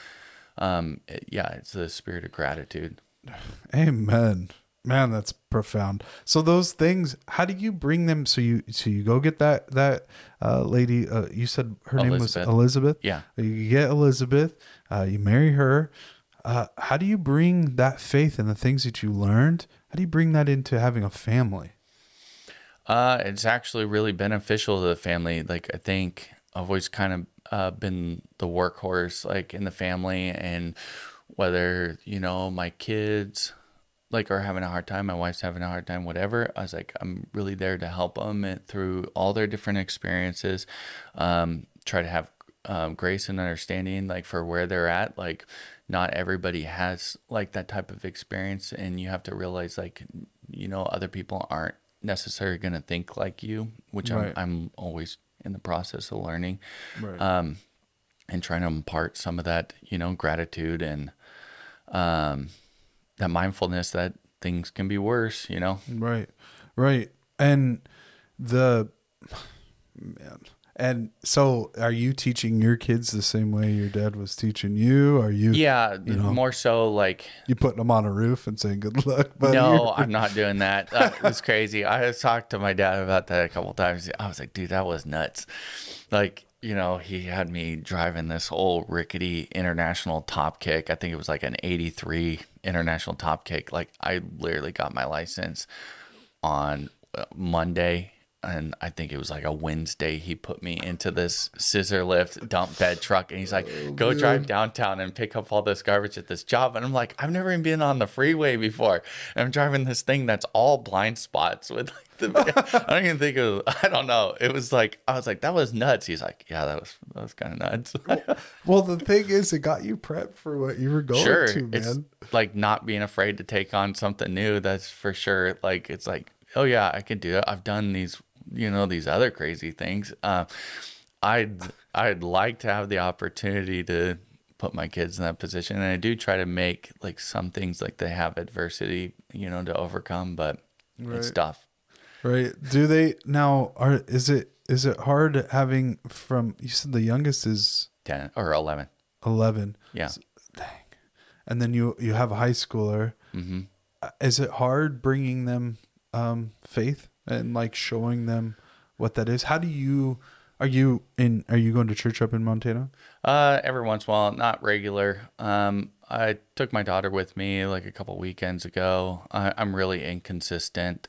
yeah, it's the spirit of gratitude. Amen. Man, that's profound. So those things, how do you bring them? So you go get that lady. You said her name was Elizabeth. Yeah. You get Elizabeth. You marry her. How do you bring that faith and the things that you learned? How do you bring that into having a family? It's actually really beneficial to the family. Like I think I've always kind of been the workhorse, like in the family, and whether you know my kids like are having a hard time, my wife's having a hard time, whatever, I was like, I'm really there to help them through all their different experiences. Try to have grace and understanding, like for where they're at. Like not everybody has like that type of experience, and you have to realize like, you know, other people aren't necessarily going to think like you, which Right. I'm always in the process of learning. Right. And trying to impart some of that, you know, gratitude and that mindfulness that things can be worse, you know? Right. Right. And man. And so are you teaching your kids the same way your dad was teaching you? Are you, Yeah, more so like, you putting them on a roof and saying, good luck, buddy? no, I'm not doing that. That was crazy. I talked to my dad about that a couple times. I was like, dude, that was nuts. Like, you know, he had me driving this old rickety International Top Kick. I think it was like an 83 International Top Kick. Like I literally got my license on Monday, and I think it was like a Wednesday. He put me into this scissor lift dump bed truck, and he's like, go drive downtown and pick up all this garbage at this job. And I'm like, I've never even been on the freeway before, and I'm driving this thing that's all blind spots with like I don't even think it was, I don't know. It was like, I was like, that was nuts. He's like, yeah, that was kind of nuts. Well, the thing is, it got you prepped for what you were going to, man. It's like not being afraid to take on something new. That's for sure. Like, it's like, oh yeah, I can do it. I've done these, you know, these other crazy things. I'd like to have the opportunity to put my kids in that position. And I do try to make like some things like they have adversity, you know, to overcome, but it's tough. Right. Do they now is it hard having you said the youngest is 10 or 11. 11. Yeah. Dang. And then you have a high schooler. Mm-hmm. Is it hard bringing them faith and like showing them what that is? How do you are you going to church up in Montana? Every once in a while, not regular. I took my daughter with me like a couple weekends ago. I'm really inconsistent.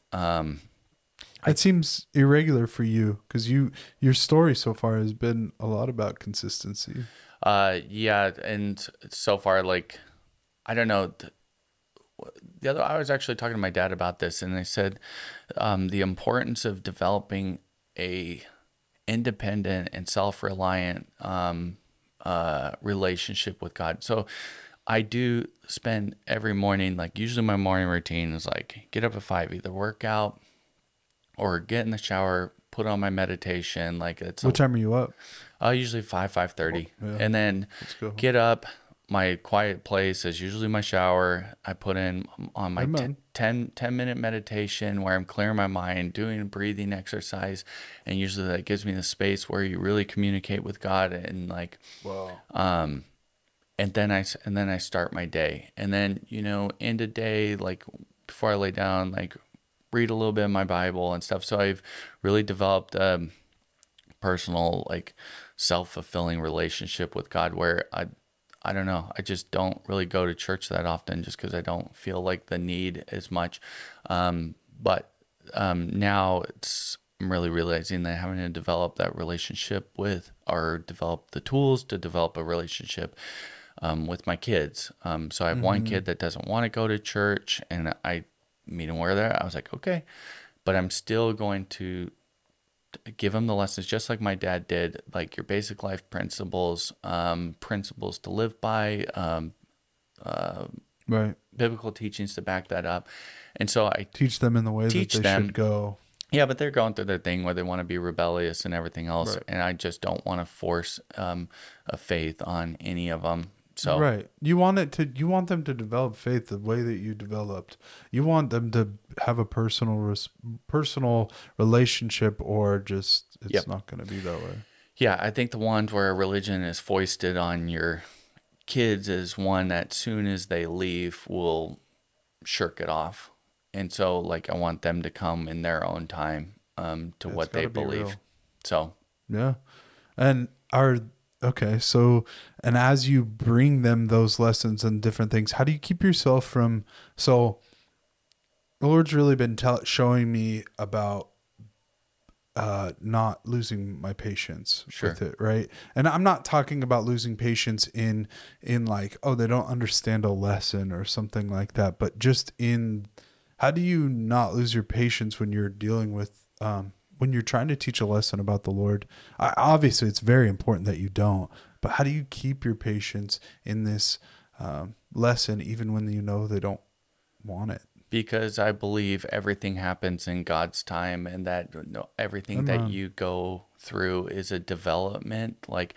It seems irregular for you because your story so far has been a lot about consistency. Yeah, and so far, like, I don't know. I was actually talking to my dad about this, and they said the importance of developing a independent and self-reliant relationship with God. So I do spend every morning, like usually my morning routine is like get up at 5, either work out or get in the shower, put on my meditation. Like it's what time are you up? usually 5:30, Yeah. and then get up, my quiet place is usually my shower. I put in on my 10-minute meditation where I'm clearing my mind, doing a breathing exercise. And usually that gives me the space where you really communicate with God and like, Wow. And then I start my day. And then, end of day, like before I lay down, like read a little bit of my Bible and stuff. So I've really developed a personal, like self-fulfilling relationship with God where I don't know, I just don't really go to church that often just because I don't feel like the need as much. But now I'm really realizing that having to develop that relationship with, or develop the tools to develop a relationship with my kids. So I have one kid that doesn't want to go to church, and I meet him where they're at. I was like, okay, but I'm still going to give him the lessons just like my dad did, like your basic life principles, principles to live by, Right. biblical teachings to back that up. And so I teach them in the way that they should go. Yeah, but they're going through their thing where they want to be rebellious and everything else. Right. And I just don't want to force a faith on any of them. So right, you want them to develop faith the way that you developed. You want them to have a personal relationship, or just it's not going to be that way. Yeah, I think the ones where religion is foisted on your kids is one that soon as they leave will shirk it off. And so like I want them to come in their own time to what they believe. Real. So yeah. And okay, so, and as you bring them those lessons and different things, how do you keep yourself from, so the Lord's really been showing me about not losing my patience with it, right? And I'm not talking about losing patience in like, oh, they don't understand a lesson or something like that, but just in, how do you not lose your patience when you're dealing with, when you're trying to teach a lesson about the Lord? Obviously, it's very important that you don't. But how do you keep your patience in this lesson, even when you know they don't want it? Because I believe everything happens in God's time, and that everything that you go through is a development. Like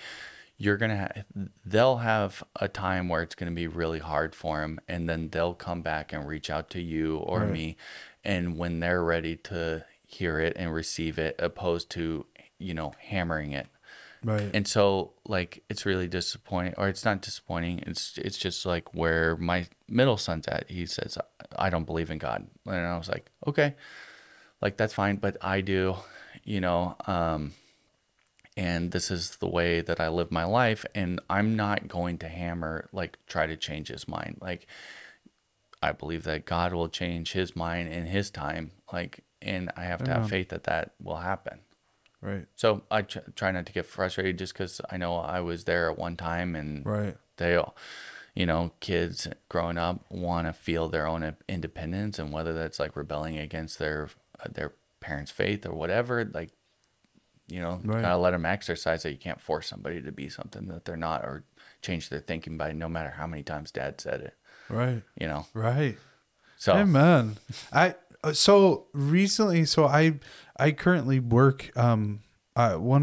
they'll have a time where it's going to be really hard for them, and then they'll come back and reach out to you or me, and when they're ready to hear it and receive it, opposed to hammering it. Right. And so like it's really disappointing, or it's not disappointing, it's just like where my middle son's at. He says, I don't believe in God. And I was like, okay, like that's fine, but I do, and this is the way that I live my life, and I'm not going to hammer, like try to change his mind. Like I believe that God will change his mind in his time, like, and I have to have faith that that will happen. Right. So I try not to get frustrated just because I know I was there at one time, and they all, kids growing up want to feel their own independence, and whether that's like rebelling against their parents' faith or whatever, like, gotta let them exercise that. You can't force somebody to be something that they're not, or change their thinking by no matter how many times Dad said it. Right. Right. So, amen. So recently, I currently work, one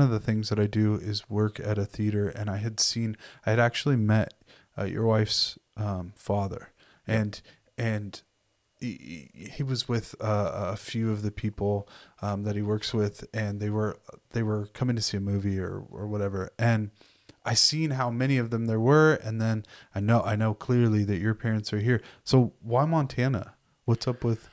of the things that I do is work at a theater, and I had actually met your wife's father, and he was with a few of the people that he works with, and they were coming to see a movie or whatever, and I seen how many of them there were, and then I know clearly that your parents are here. So why Montana? What's up with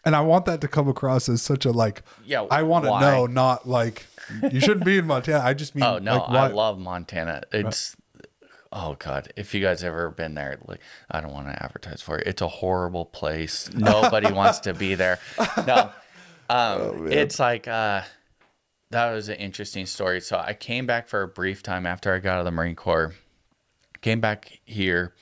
and I want that to come across as such a I want to know, not like you shouldn't be in Montana. I just mean, oh no, like, I love Montana. It's oh God, if you guys ever been there, like, I don't want to advertise for it. It's a horrible place. Nobody wants to be there. No, it's like that was an interesting story. So I came back for a brief time after I got out of the Marine Corps. Came back here.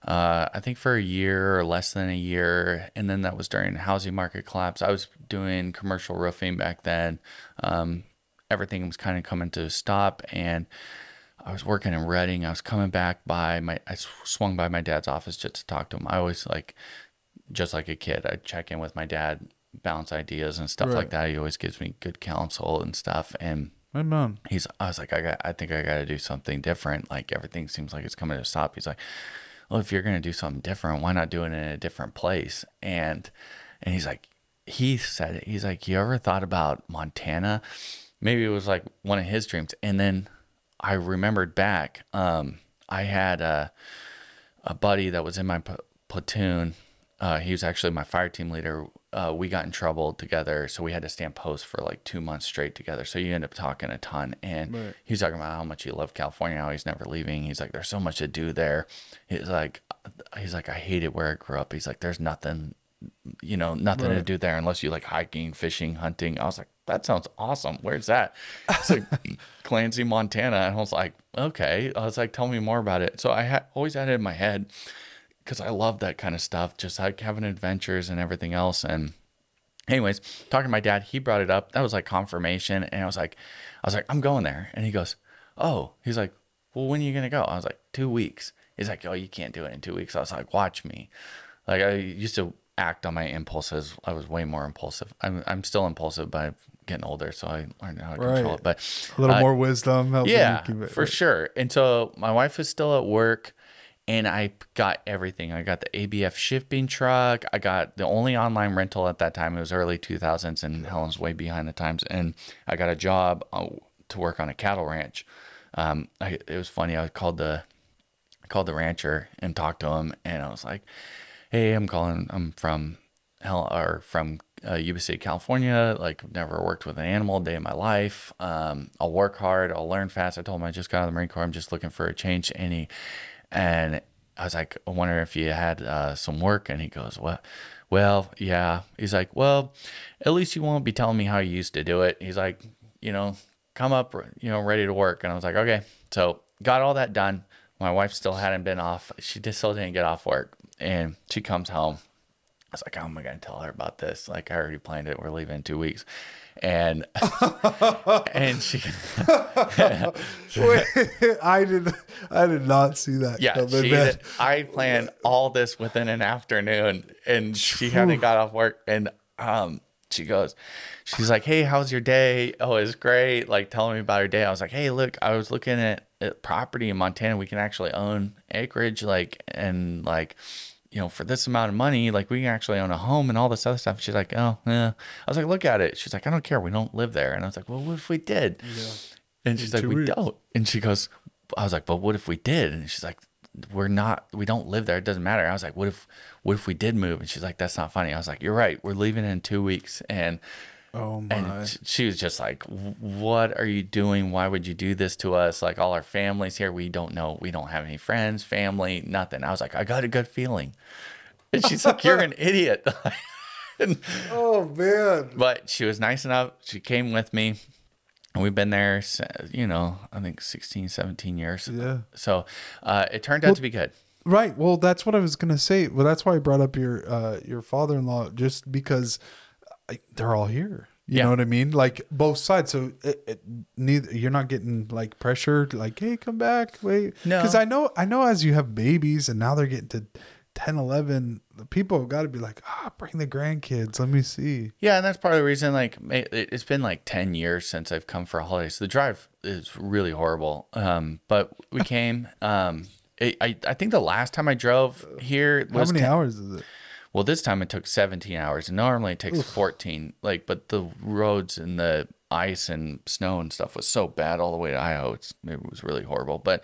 I think for a year or less than a year, and then that was during the housing market collapse. I was doing commercial roofing back then. Everything was kind of coming to a stop, and I was working in Reading. I was coming back I swung by my dad's office just to talk to him. I always, like, just like a kid, I'd check in with my dad, bounce ideas and stuff like that. He always gives me good counsel and stuff. And Amen. I was like, I think I got to do something different. Like everything seems like it's coming to a stop. He's like, well, if you're going to do something different, why not do it in a different place? And he's like, he said it. He's like, you ever thought about Montana? Maybe it was like one of his dreams. And then I remembered back, I had a buddy that was in my platoon. He was actually my fire team leader. We got in trouble together, so we had to stand post for like 2 months straight together. So you end up talking a ton. And Right. he was talking about how much he loved California, how he's never leaving. He's like, there's so much to do there. He's like, I hate it where I grew up. He's like, there's nothing, nothing to Right. do there unless you like hiking, fishing, hunting. I was like, that sounds awesome. Where's that? It's like Clancy, Montana. And I was like, okay. I was like, tell me more about it. So I always had it in my head, because I love that kind of stuff, just like having adventures and everything else. And anyways, talking to my dad, he brought it up. That was like confirmation. And I was like, I'm going there. And he goes, oh, he's like, well, when are you going to go? I was like, 2 weeks. He's like, oh, you can't do it in 2 weeks. I was like, watch me. Like I used to act on my impulses. I was way more impulsive. I'm still impulsive, but I'm getting older, so I learned how to control it. But a little more wisdom helps. Yeah, for sure. And so my wife was still at work, and I got everything. I got the ABF shipping truck. I got the only online rental at that time. It was early 2000s, and Helen's way behind the times. And I got a job to work on a cattle ranch. It was funny. I called the rancher and talked to him, and I was like, hey, I'm from Yuba City, California. Like, I've never worked with an animal a day in my life. I'll work hard. I'll learn fast. I told him I just got out of the Marine Corps. I'm just looking for a change. And I was like, I wonder if you had some work. And he goes, well, yeah. He's like, well, at least you won't be telling me how you used to do it. He's like, come up, ready to work. And I was like, okay. So got all that done. My wife still hadn't been off. She just still didn't get off work. And she comes home. I was like, how am I going to tell her about this? Like, I already planned it. We're leaving in 2 weeks. And she Wait, I did not see that. Yeah, I planned all this within an afternoon, and she hadn't got off work. And she's like, hey, how's your day? Oh, it's great. Like, telling me about her day. I was like, hey, look, I was looking at property in Montana. We can actually own acreage, for this amount of money, like we can actually own a home and all this other stuff. She's like, oh, yeah. I was like, look at it. She's like, I don't care. We don't live there. And I was like, well, what if we did? Yeah. And she's like, we don't. And she goes, I was like, but what if we did? And she's like, we don't live there. It doesn't matter. I was like, what if we did move? And she's like, that's not funny. I was like, you're right. We're leaving in 2 weeks. And oh my. And she was just like, what are you doing? Why would you do this to us? Like, all our families here, we don't know. We don't have any friends, family, nothing. I was like, I got a good feeling. And she's like, you're an idiot. Oh, man. But she was nice enough. She came with me. And we've been there, I think 16, 17 years. Yeah. So it turned out to be good. Right. Well, that's what I was going to say. Well, that's why I brought up your father-in-law, just because they're all here. You know what I mean? Like both sides. So you're not getting like pressured, like, hey, come back. Wait. No. Because I know as you have babies and now they're getting to 10, 11, the people have got to be like, bring the grandkids. Let me see. Yeah. And that's part of the reason, like, it's been like 10 years since I've come for a holiday. So the drive is really horrible. But we came, I think the last time I drove here was... How many hours is it? Well, this time it took 17 hours. And normally it takes 14. But the roads and the ice and snow and stuff was so bad all the way to Idaho. It was really horrible. But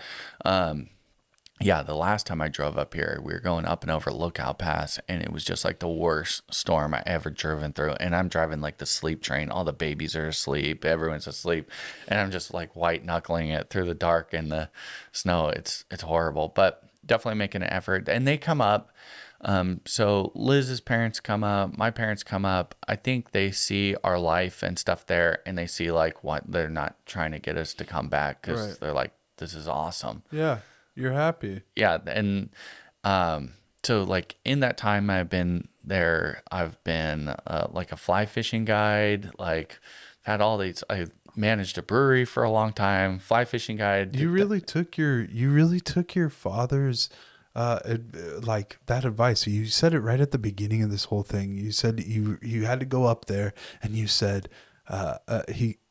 yeah, the last time I drove up here, we were going up and over Lookout Pass, and it was just like the worst storm I ever driven through. And I'm driving like the sleep train. All the babies are asleep. Everyone's asleep. And I'm just like white knuckling it through the dark and the snow. It's horrible, but definitely making an effort. And they come up. So Liz's parents come up, my parents come up. I think they see our life and stuff there, and they see like what they're not trying to get us to come back because they're like, this is awesome. Yeah. You're happy. Yeah. And, so like in that time I've been there, I've been, like a fly fishing guide, like had all these, I managed a brewery for a long time, fly fishing guide. You really took your father's, like that advice. You said it right at the beginning of this whole thing. You said you had to go up there and you said,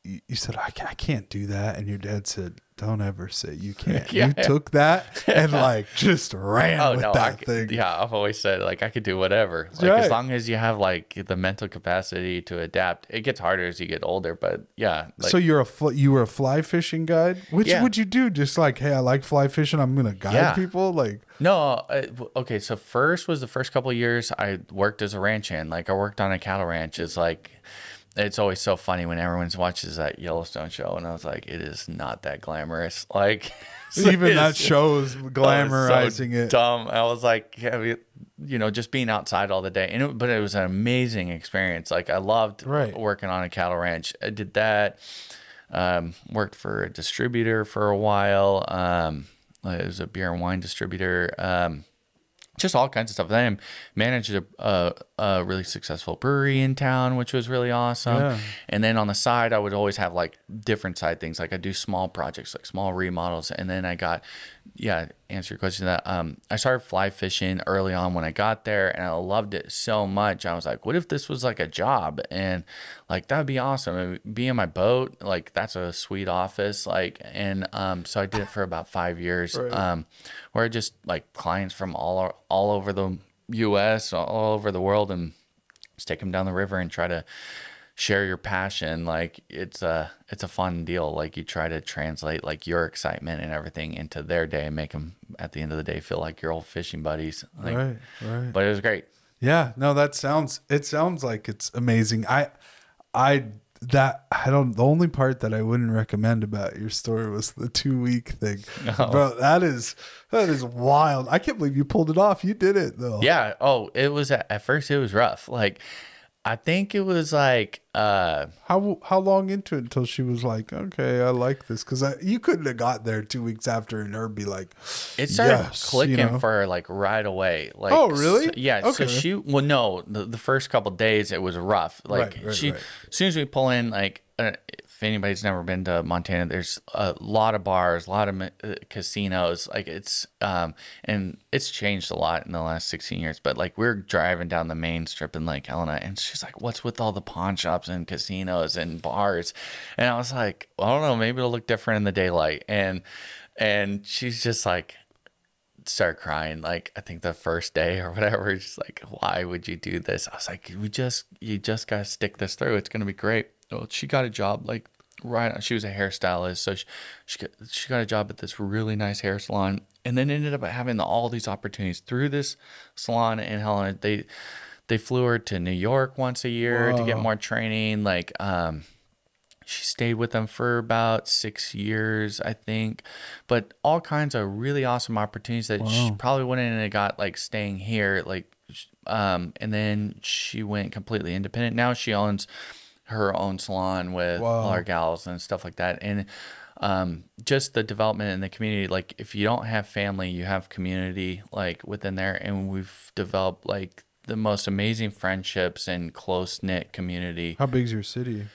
you said, I can't do that. And your dad said, don't ever say you can't. Yeah. You took that and like just ran with that thing. Yeah, I've always said like I could do whatever. Like right. as long as you have like the mental capacity to adapt. It gets harder as you get older, but yeah. Like, so you were a fly fishing guide? Which would you do? Just like, hey, I like fly fishing. I'm gonna guide people. Like no, okay. So first was the first couple of years I worked as a ranch hand. Like I worked on a cattle ranch. It's like. It's always so funny when everyone watches that Yellowstone show, and I was like, it is not that glamorous. Like, even that show is glamorizing it. Dumb. I was like, just being outside all the day, but it was an amazing experience. Like, I loved working on a cattle ranch. I did that. Worked for a distributor for a while. It was a beer and wine distributor. Just all kinds of stuff. Then I managed a really successful brewery in town, which was really awesome. Yeah. And then on the side, I would always have like different side things. Like I do small projects, like small remodels. And then I got, answer your question, that I started fly fishing early on when I got there, and I loved it so much. I was like, what if this was like a job? And like that would be awesome. And be in my boat, like that's a sweet office. Like, and so I did it for about 5 years. Right. Where I just like clients from all over the U.S., all over the world, and just take them down the river and try to share your passion. Like it's a fun deal. Like you try to translate like your excitement and everything into their day and make them at the end of the day feel like your old fishing buddies. Like, right. But it was great. Yeah, no, it sounds like it's amazing. The only part that I wouldn't recommend about your story was the 2-week thing. No. Bro, that is wild. I can't believe you pulled it off. You did it though. Yeah. Oh, it was at first it was rough. Like I think it was like how long into it until she was like, okay, I like this? Because you couldn't have got there 2 weeks after and her be like, it started clicking for her like right away. Like, oh really? So, yeah. Okay. So the first couple of days it was rough. Like as soon as we pull in, like if anybody's never been to Montana, there's a lot of bars, a lot of casinos. Like it's and it's changed a lot in the last 16 years. But like we're driving down the main strip in Lake Helena, and she's like, "What's with all the pawn shops and casinos and bars?" And I was like, well, "I don't know. Maybe it'll look different in the daylight." And she's just like, start crying. Like I think the first day or whatever, just like, "Why would you do this?" I was like, you just gotta stick this through. It's gonna be great. Well, she got a job like she was a hairstylist, so she got a job at this really nice hair salon, and then ended up having all these opportunities through this salon in Helena. They flew her to New York once a year to get more training. Like she stayed with them for about 6 years, I think, but all kinds of really awesome opportunities that she probably wouldn't have got like staying here. Like and then she went completely independent. Now she owns her own salon with all our gals and stuff like that. And just the development in the community, like if you don't have family, you have community like within there. And we've developed like the most amazing friendships and close-knit community. How big's your city?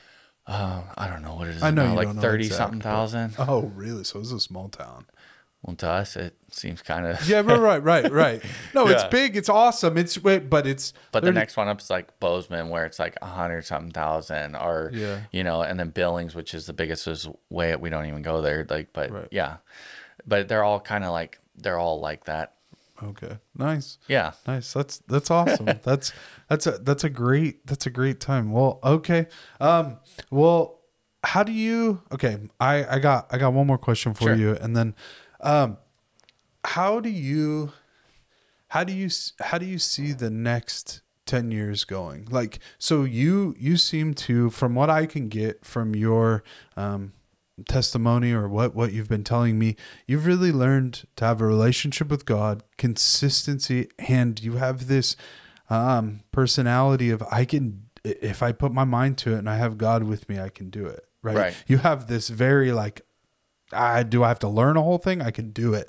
I don't know what it is. I know now, like 30-something thousand. Oh, really? So it's a small town. Well, to us, it seems kind of... Yeah, right. No, it's big. It's awesome. But the next one up is like Bozeman, where it's like 100-something thousand, or, and then Billings, which is the biggest, is way, we don't even go there. Like, but but they're all kind of like, they're all like that. Okay. Nice. Yeah. Nice. That's awesome. that's a great time. Well, okay. Well, how do you, okay. I got one more question for you. And then, how do you see the next 10 years going? Like, so you seem to, from what I can get from your testimony or what you've been telling me, you've really learned to have a relationship with God, consistency, and you have this personality of, if I put my mind to it and I have God with me, I can do it. Right. You have this very like, do I have to learn a whole thing? I can do it.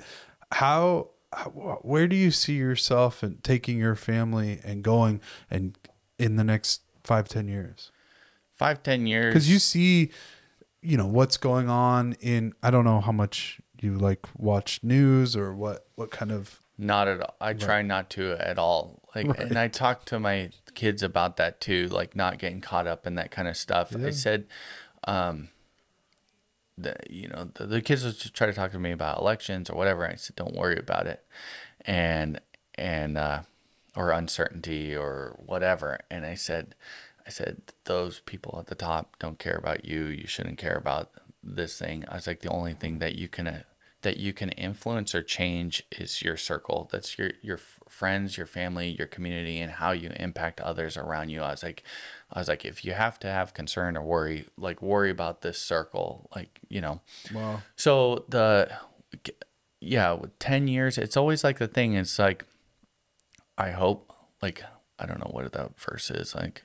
Where do you see yourself and taking your family and going and in the next 5-10 years? 5-10 years. Because you see, what's going on in, I don't know how much you like watch news or what kind of Not at all. I try not to at all. Like, and I talk to my kids about that too, like not getting caught up in that kind of stuff. I said, the kids would just try to talk to me about elections or whatever. I said, don't worry about it. And, or uncertainty or whatever. And I said, those people at the top don't care about you. You shouldn't care about this thing. I was like, the only thing that you can influence or change is your circle. That's your friends, your family, your community, and how you impact others around you. I was like, if you have to have concern or worry, like worry about this circle, like, Wow. So with 10 years, it's always like the thing. It's like, I hope, like, I don't know what that verse is, like,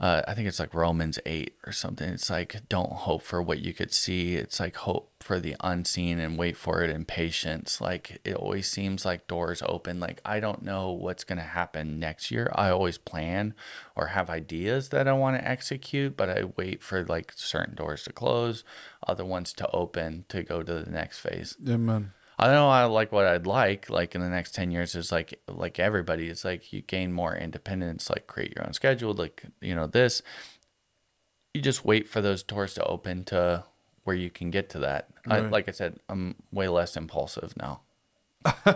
I think it's like Romans 8 or something. It's like, don't hope for what you could see. It's like hope for the unseen and wait for it in patience. Like, it always seems like doors open. Like, I don't know what's going to happen next year. I always plan or have ideas that I want to execute, but I wait for like certain doors to close, other ones to open to go to the next phase. Amen. I don't know. I like what I'd like in the next 10 years is like everybody, it's like you gain more independence, like create your own schedule, like, this, you just wait for those doors to open to where you can get to that. Right. Like I said, I'm way less impulsive now.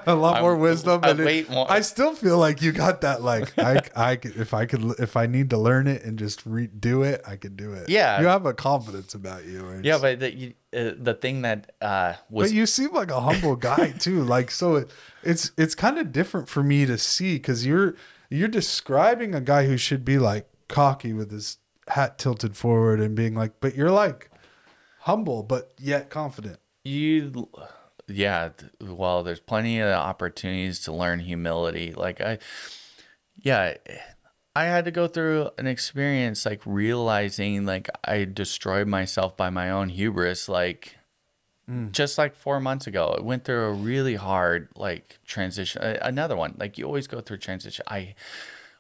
A lot more wisdom. I still feel like you got that. Like if I need to learn it and just redo it, I could do it. Yeah, you have a confidence about you. Yeah, but the thing that was. But you seem like a humble guy too. Like, so it's kind of different for me to see, because you're describing a guy who should be like cocky with his hat tilted forward and being like, but you're like humble but yet confident. Yeah, well, there's plenty of opportunities to learn humility. Like, I had to go through an experience, like realizing like I destroyed myself by my own hubris, like just like 4 months ago. I went through a really hard like transition. Another one, like you always go through transition.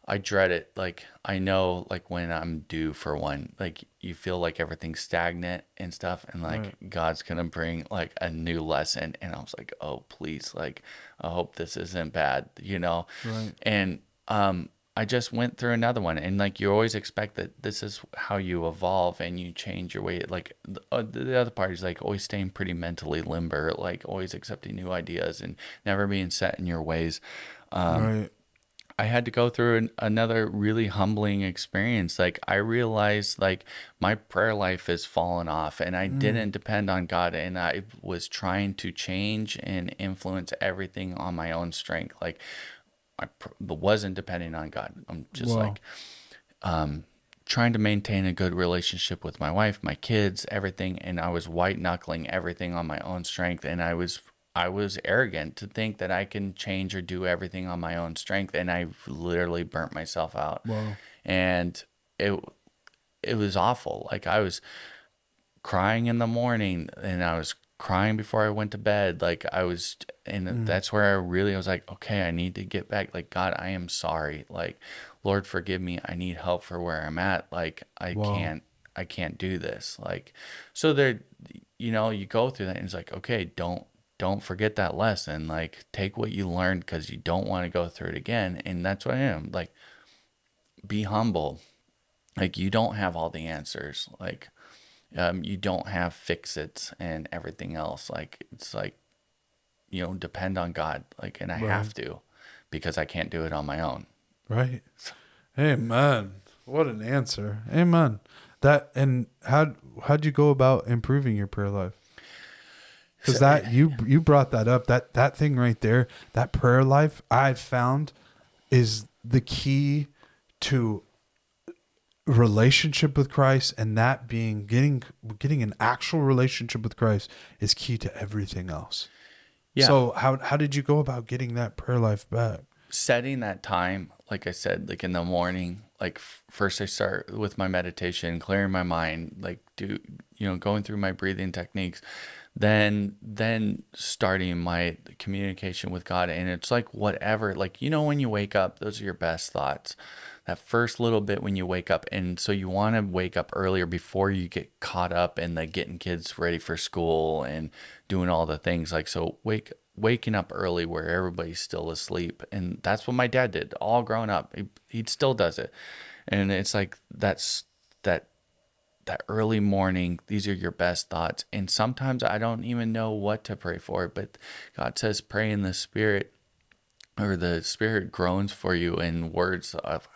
I dread it. Like, I know, like, when I'm due for one, like, you feel like everything's stagnant and stuff, and like God's gonna bring like a new lesson. And I was like, oh, please, like, I hope this isn't bad, Right. And I just went through another one, and like, you always expect that this is how you evolve and you change your way. Like, the other part is like always staying pretty mentally limber, like always accepting new ideas and never being set in your ways. Right. I had to go through another really humbling experience. Like, I realized like my prayer life has fallen off, and I didn't depend on God, and I was trying to change and influence everything on my own strength. Like, I wasn't depending on God. I'm just like trying to maintain a good relationship with my wife, my kids, everything, and I was white knuckling everything on my own strength, and I was arrogant to think that I can change or do everything on my own strength, and I literally burnt myself out. Wow. And it was awful. Like, I was crying in the morning, and I was crying before I went to bed. Like, I was, and that's where I was like, okay, I need to get back. Like, God, I am sorry. Like, Lord, forgive me. I need help for where I'm at. Like, I can't do this. Like, so there, you go through that, and it's like, okay, don't forget that lesson. Like, take what you learned, because you don't want to go through it again. And that's what I am. Like, be humble. Like, you don't have all the answers. Like, you don't have fix-its and everything else. Like, it's like, depend on God. Like, and I have to, because I can't do it on my own. Right. Amen. What an answer. Amen. And how'd you go about improving your prayer life? Because that you brought that up, that thing right there, that prayer life, I've found is the key to relationship with Christ, and that being getting an actual relationship with Christ is key to everything else. Yeah. So how did you go about getting that prayer life back? Setting that time, like I said, like in the morning. Like, first I start with my meditation, clearing my mind, like going through my breathing techniques. Then starting my communication with God. And it's like, whatever, like, when you wake up, those are your best thoughts. that first little bit when you wake up. And so you want to wake up earlier before you get caught up in the getting kids ready for school and doing all the things. Like, so waking up early where everybody's still asleep. And that's what my dad did all growing up. He still does it. And it's like, that early morning, these are your best thoughts. And sometimes I don't even know what to pray for, but God says, pray in the Spirit, or the Spirit groans for you in words of,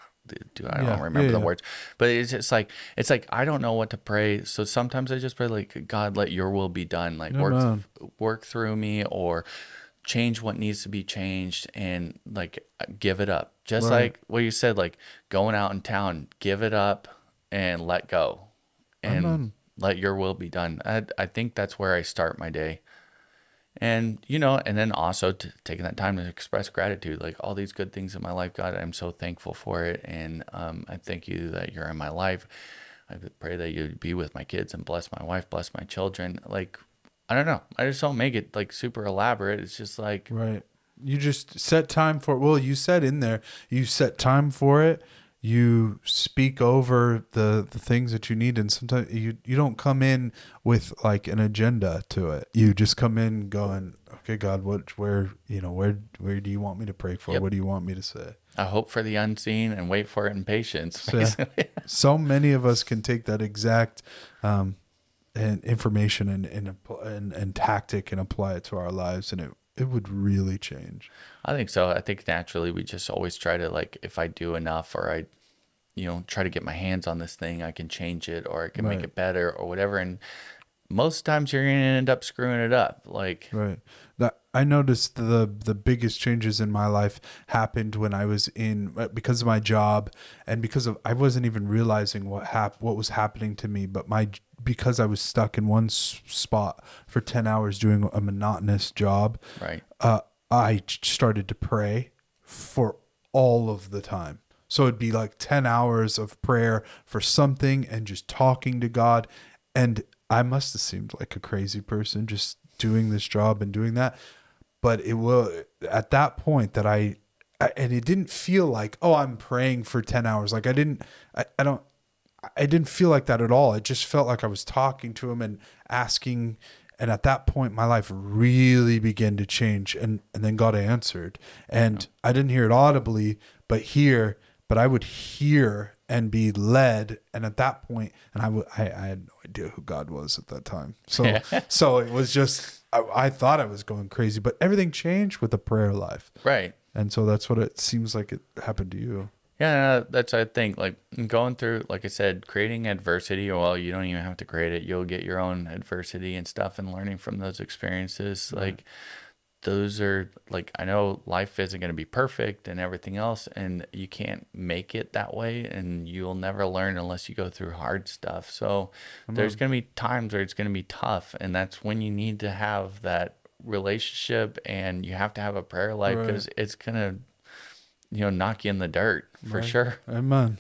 I don't remember the words, but it's just like, I don't know what to pray. So sometimes I just pray like, God, let your will be done. Like work through me, or change what needs to be changed, and like, give it up. Just like what you said, like going out in town, give it up and let go. And let your will be done. I think that's where I start my day. And, and then also taking that time to express gratitude, like all these good things in my life, God, I'm so thankful for it. And I thank you that you're in my life. I pray that you'd be with my kids and bless my wife, bless my children. Like, I don't know. I just don't make it like super elaborate. It's just like. Right. You just set time for it. Well, you said in there, you set time for it. You speak over the things that you need, and sometimes you don't come in with like an agenda to it. You just come in going, okay, God, where do you want me to pray for? Yep. What do you want me to say? I hope for the unseen and wait for it in patience. So many of us can take that exact and information and tactic and apply it to our lives, and it would really change. I think so. I think naturally we just always try to, like, if I do enough, or I, try to get my hands on this thing, I can change it, or I can make it better, or whatever. And most times you're going to end up screwing it up. Like, right. That I noticed the biggest changes in my life happened when I was because of my job, and because of, I wasn't even realizing what was happening to me, but because I was stuck in one spot for 10 hours doing a monotonous job. Right. I started to pray for all of the time. So it'd be like 10 hours of prayer for something and just talking to God. And I must have seemed like a crazy person just doing this job and doing that. But it was at that point that and it didn't feel like, oh, I'm praying for 10 hours. Like I didn't feel like that at all. It just felt like I was talking to him and asking. And at that point, my life really began to change, and then God answered. And I didn't hear it audibly, but I would hear and be led. And at that point, and I had no idea who God was at that time. So, so it was just, I thought I was going crazy, but everything changed with the prayer life. Right. And so that's what it seems like it happened to you. Yeah, that's, I think, like going through, like I said, creating adversity. Well, you don't even have to create it. You'll get your own adversity and stuff, and learning from those experiences. Right. Like, those are, like, I know life isn't going to be perfect and everything else, and you can't make it that way, and you'll never learn unless you go through hard stuff. So there's going to be times where it's going to be tough, and that's when you need to have that relationship, and you have to have a prayer life, because it's going to, knock you in the dirt for sure. Amen.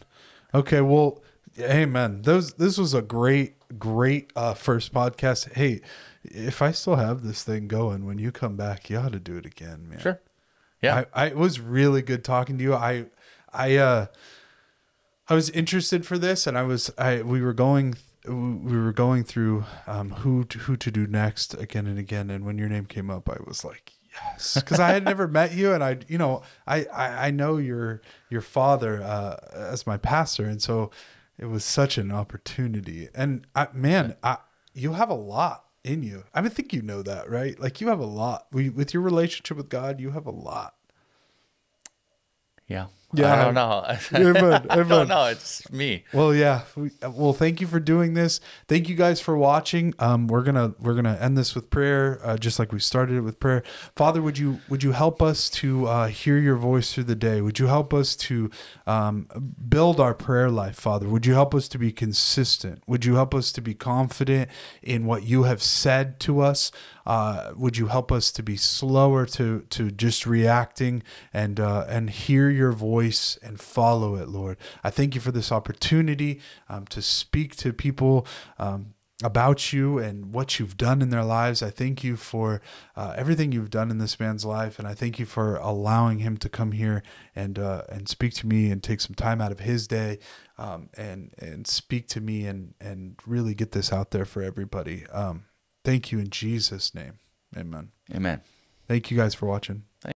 Okay. Well, amen. This was a great first podcast. Hey, if I still have this thing going, when you come back, you ought to do it again, man. Sure. Yeah. It was really good talking to you. I was interested for this, and we were going through who to do next again and again. And when your name came up, I was like, yes, because I had never met you, and I know your father as my pastor, and so it was such an opportunity. And you have a lot in you. I think you know that, right? Like, you have a lot. With your relationship with God, you have a lot. Yeah. I don't know. I don't know. It's me. Well, yeah. Well, thank you for doing this. Thank you guys for watching. We're gonna end this with prayer, just like we started it with prayer. Father, would you help us to hear your voice through the day? Would you help us to build our prayer life, Father? Would you help us to be consistent? Would you help us to be confident in what you have said to us? Would you help us to be slower to just reacting and hear your voice and follow it, Lord? I thank you for this opportunity to speak to people about you and what you've done in their lives. I thank you for everything you've done in this man's life, and I thank you for allowing him to come here and speak to me and take some time out of his day and speak to me and really get this out there for everybody. Thank you in Jesus' name. Amen. Amen. Thank you guys for watching.